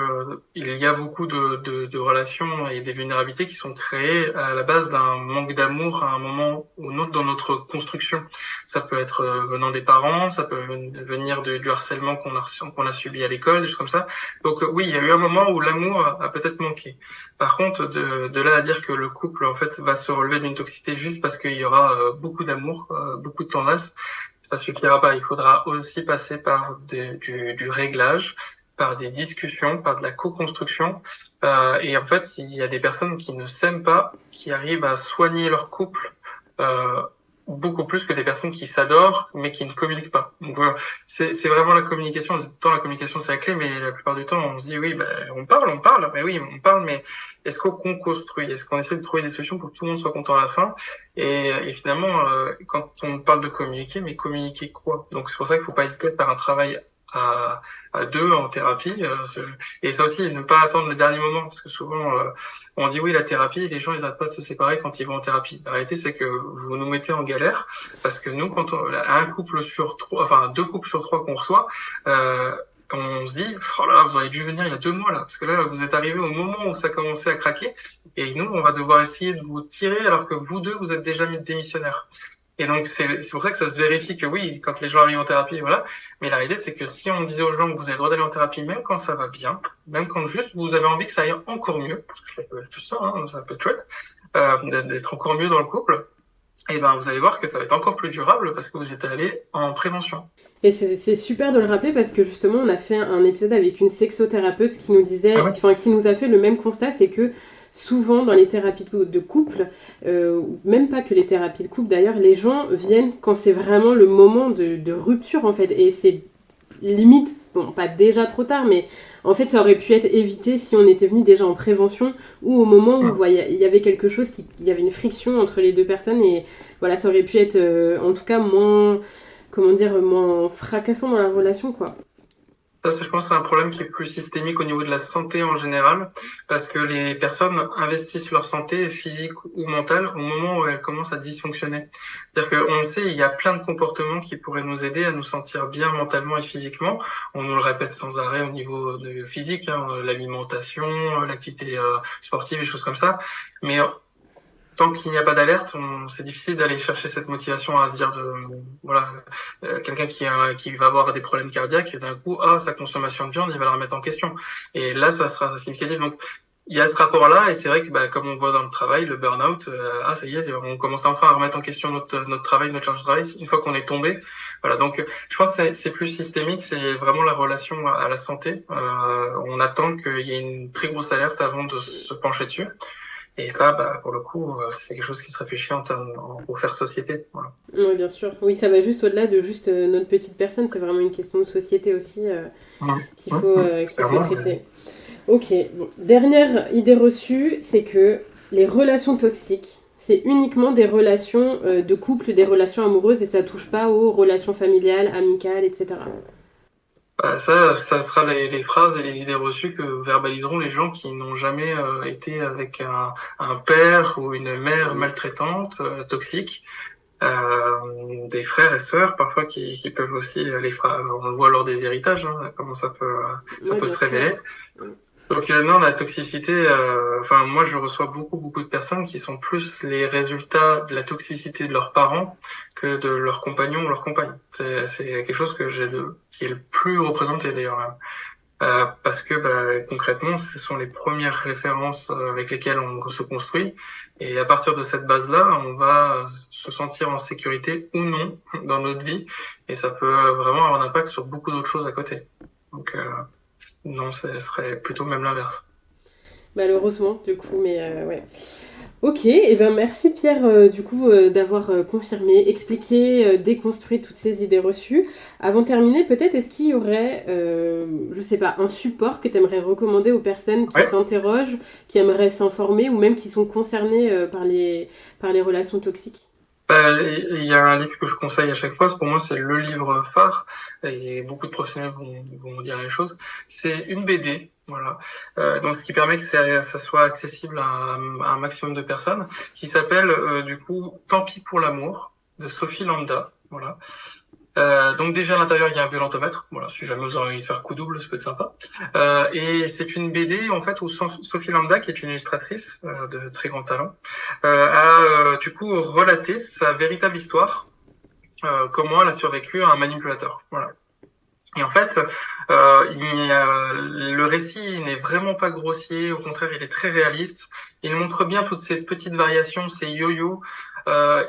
il y a beaucoup de relations et des vulnérabilités qui sont créées à la base d'un manque d'amour à un moment ou un autre dans notre construction. Ça peut être venant des parents, ça peut venir du harcèlement qu'on a subi à l'école, des choses comme ça. Donc oui, il y a eu un moment où l'amour a peut-être manqué. Par contre, de là à dire que le couple en fait va se relever d'une toxicité juste parce qu'il y aura beaucoup d'amour, beaucoup de tendresse, ça suffira pas. Il faudra aussi passer par du réglage, par des discussions, par de la co-construction. Et en fait, il y a des personnes qui ne s'aiment pas, qui arrivent à soigner leur couple beaucoup plus que des personnes qui s'adorent, mais qui ne communiquent pas. Donc c'est vraiment la communication. Tant la communication, c'est la clé, mais la plupart du temps, on se dit, oui, ben, on parle, mais oui, on parle, mais est-ce qu'on construit? Est-ce qu'on essaie de trouver des solutions pour que tout le monde soit content à la fin? Et finalement, quand on parle de communiquer, mais communiquer quoi? Donc c'est pour ça qu'il faut pas hésiter à faire un travail à deux en thérapie, et ça aussi ne pas attendre le dernier moment, parce que souvent on dit oui la thérapie, les gens ils arrêtent pas de se séparer quand ils vont en thérapie. La réalité c'est que vous nous mettez en galère, parce que nous quand un couple sur trois, enfin 2 couples sur 3 qu'on reçoit, on se dit oh là là, vous auriez dû venir il y a 2 mois là, parce que là vous êtes arrivé au moment où ça commençait à craquer, et nous on va devoir essayer de vous tirer alors que vous deux vous êtes déjà démissionnaires. Et donc, c'est pour ça que ça se vérifie que oui, quand les gens arrivent en thérapie, voilà. Mais la réalité, c'est que si on disait aux gens que vous avez le droit d'aller en thérapie, même quand ça va bien, même quand juste vous avez envie que ça aille encore mieux, parce que ça peut être tout ça, hein, ça peut être chouette, d'être encore mieux dans le couple, et ben, vous allez voir que ça va être encore plus durable parce que vous êtes allé en prévention. Et c'est super de le rappeler parce que justement, on a fait un épisode avec une sexothérapeute qui nous disait, qui nous a fait le même constat, c'est que souvent dans les thérapies de couple, même pas que les thérapies de couple d'ailleurs, les gens viennent quand c'est vraiment le moment de rupture en fait. Et c'est limite, bon pas déjà trop tard, mais en fait ça aurait pu être évité si on était venu déjà en prévention ou au moment où il y avait quelque chose, il y avait une friction entre les deux personnes et voilà, ça aurait pu être en tout cas moins fracassant dans la relation quoi. Ça, je pense, c'est un problème qui est plus systémique au niveau de la santé en général, parce que les personnes investissent leur santé physique ou mentale au moment où elles commencent à dysfonctionner. C'est-à-dire qu'on sait, il y a plein de comportements qui pourraient nous aider à nous sentir bien mentalement et physiquement. On nous le répète sans arrêt au niveau physique, hein, l'alimentation, l'activité sportive, des choses comme ça. Mais tant qu'il n'y a pas d'alerte, c'est difficile d'aller chercher cette motivation à se dire quelqu'un qui va avoir des problèmes cardiaques et d'un coup sa consommation de viande il va la remettre en question et là ça sera significatif. Donc il y a ce rapport-là et c'est vrai que comme on voit dans le travail, le burn-out, ça y est, on commence enfin à remettre en question notre travail, notre charge de travail une fois qu'on est tombé. Voilà, donc je pense que c'est plus systémique, c'est vraiment la relation à la santé. On attend qu'il y ait une très grosse alerte avant de se pencher dessus. Et ça, pour le coup, c'est quelque chose qui se réfléchit pour faire société. Voilà. Oui, bien sûr. Oui, ça va juste au-delà de juste notre petite personne. C'est vraiment une question de société aussi qu'il faut traiter. Ok. Bon. Dernière idée reçue, c'est que les relations toxiques, c'est uniquement des relations de couple, des relations amoureuses et ça touche pas aux relations familiales, amicales, etc. Ça sera les phrases et les idées reçues que verbaliseront les gens qui n'ont jamais été avec un père ou une mère maltraitante, toxique. Des frères et sœurs parfois qui peuvent aussi les frères, on le voit lors des héritages, hein, comment ça peut se révéler. Donc non, la toxicité, moi je reçois beaucoup de personnes qui sont plus les résultats de la toxicité de leurs parents que de leurs compagnons ou leurs compagnes. C'est quelque chose qui est le plus représenté d'ailleurs même. Parce que concrètement, ce sont les premières références avec lesquelles on se construit, et à partir de cette base-là, on va se sentir en sécurité ou non dans notre vie, et ça peut vraiment avoir un impact sur beaucoup d'autres choses à côté. Donc non, ce serait plutôt même l'inverse. Malheureusement, du coup, mais ouais. Ok, et ben merci Pierre d'avoir confirmé, expliqué, déconstruit toutes ces idées reçues. Avant de terminer, peut-être est-ce qu'il y aurait, je sais pas, un support que tu aimerais recommander aux personnes qui s'interrogent, qui aimeraient s'informer ou même qui sont concernées par les relations toxiques? Il y a un livre que je conseille à chaque fois, pour moi c'est le livre phare, et beaucoup de professionnels vont dire les choses. C'est une BD, voilà. Donc ce qui permet que ça soit accessible à un maximum de personnes, qui s'appelle Tant pis pour l'amour, de Sophie Lambda, voilà. Donc déjà à l'intérieur il y a un violentomètre, voilà, si jamais vous avez envie de faire coup double, ça peut être sympa. Et c'est une BD en fait où Sophie Lambda, qui est une illustratrice de très grand talent, a relaté sa véritable histoire, comment elle a survécu à un manipulateur. Voilà. Et en fait, le récit n'est vraiment pas grossier, au contraire, il est très réaliste. Il montre bien toutes ces petites variations, ces yo-yo.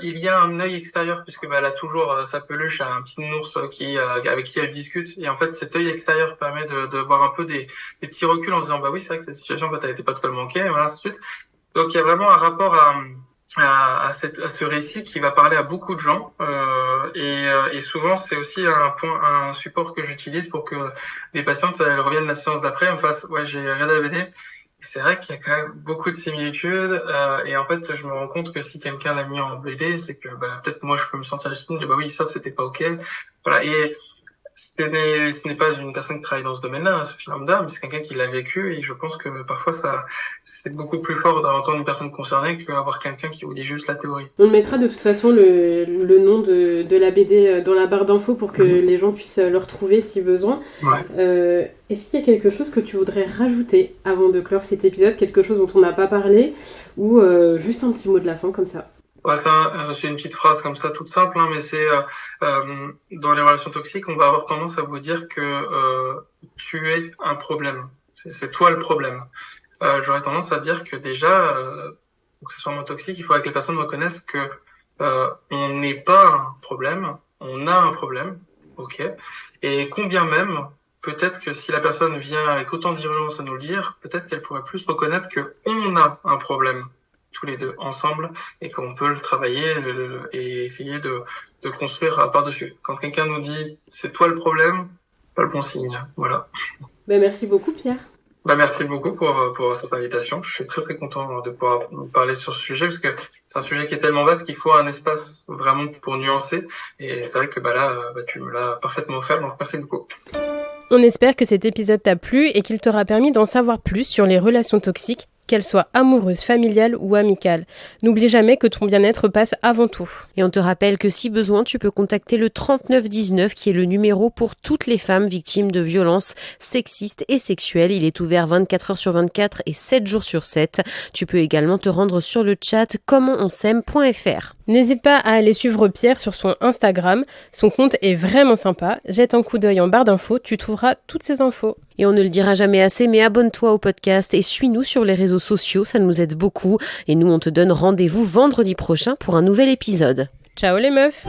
Il y a un œil extérieur, puisque elle a toujours sa peluche, un petit ours avec qui elle discute. Et en fait, cet œil extérieur permet de voir un peu des petits reculs en se disant, oui, c'est vrai que cette situation, elle n'était pas totalement ok, voilà, ainsi de suite. Donc, il y a vraiment un rapport à ce récit qui va parler à beaucoup de gens, et souvent c'est aussi un support que j'utilise pour que les patientes elles reviennent de la séance d'après en fassent j'ai regardé la BD, et c'est vrai qu'il y a quand même beaucoup de similitudes, et en fait je me rends compte que si quelqu'un l'a mis en BD, c'est que peut-être moi je peux me sentir légitime de oui, ça c'était pas ok, voilà. Et ce n'est pas une personne qui travaille dans ce domaine-là, Sophie Lambda, mais c'est quelqu'un qui l'a vécu, et je pense que parfois c'est beaucoup plus fort d'entendre une personne concernée qu'avoir quelqu'un qui vous dit juste la théorie. On mettra de toute façon le nom de la BD dans la barre d'infos pour que les gens puissent le retrouver si besoin. Ouais. Est-ce qu'il y a quelque chose que tu voudrais rajouter avant de clore cet épisode, quelque chose dont on n'a pas parlé, ou juste un petit mot de la fin comme ça? C'est une petite phrase comme ça, toute simple, mais c'est dans les relations toxiques, on va avoir tendance à vous dire que tu es un problème. C'est toi le problème. J'aurais tendance à dire que déjà, pour que ce soit moins toxique, il faudrait que les personnes reconnaissent que on n'est pas un problème, on a un problème, ok. Et combien même, peut-être que si la personne vient avec autant de virulence à nous le dire, peut-être qu'elle pourrait plus reconnaître que on a un problème, tous les deux ensemble, et qu'on peut le travailler et essayer de construire par-dessus. Quand quelqu'un nous dit « c'est toi le problème », pas le bon signe, voilà. Merci beaucoup Pierre. Merci beaucoup pour cette invitation. Je suis très content de pouvoir parler sur ce sujet, parce que c'est un sujet qui est tellement vaste qu'il faut un espace vraiment pour nuancer, et c'est vrai que tu me l'as parfaitement offert, donc merci beaucoup. On espère que cet épisode t'a plu et qu'il t'aura permis d'en savoir plus sur les relations toxiques, qu'elles soient amoureuses, familiales ou amicales. N'oublie jamais que ton bien-être passe avant tout. Et on te rappelle que si besoin, tu peux contacter le 3919 qui est le numéro pour toutes les femmes victimes de violences sexistes et sexuelles. Il est ouvert 24h/24 et 7 jours sur 7. Tu peux également te rendre sur le chat commentonsaime.fr. N'hésite pas à aller suivre Pierre sur son Instagram. Son compte est vraiment sympa. Jette un coup d'œil en barre d'infos, tu trouveras toutes ces infos. Et on ne le dira jamais assez, mais abonne-toi au podcast et suis-nous sur les réseaux sociaux, ça nous aide beaucoup. Et nous, on te donne rendez-vous vendredi prochain pour un nouvel épisode. Ciao les meufs!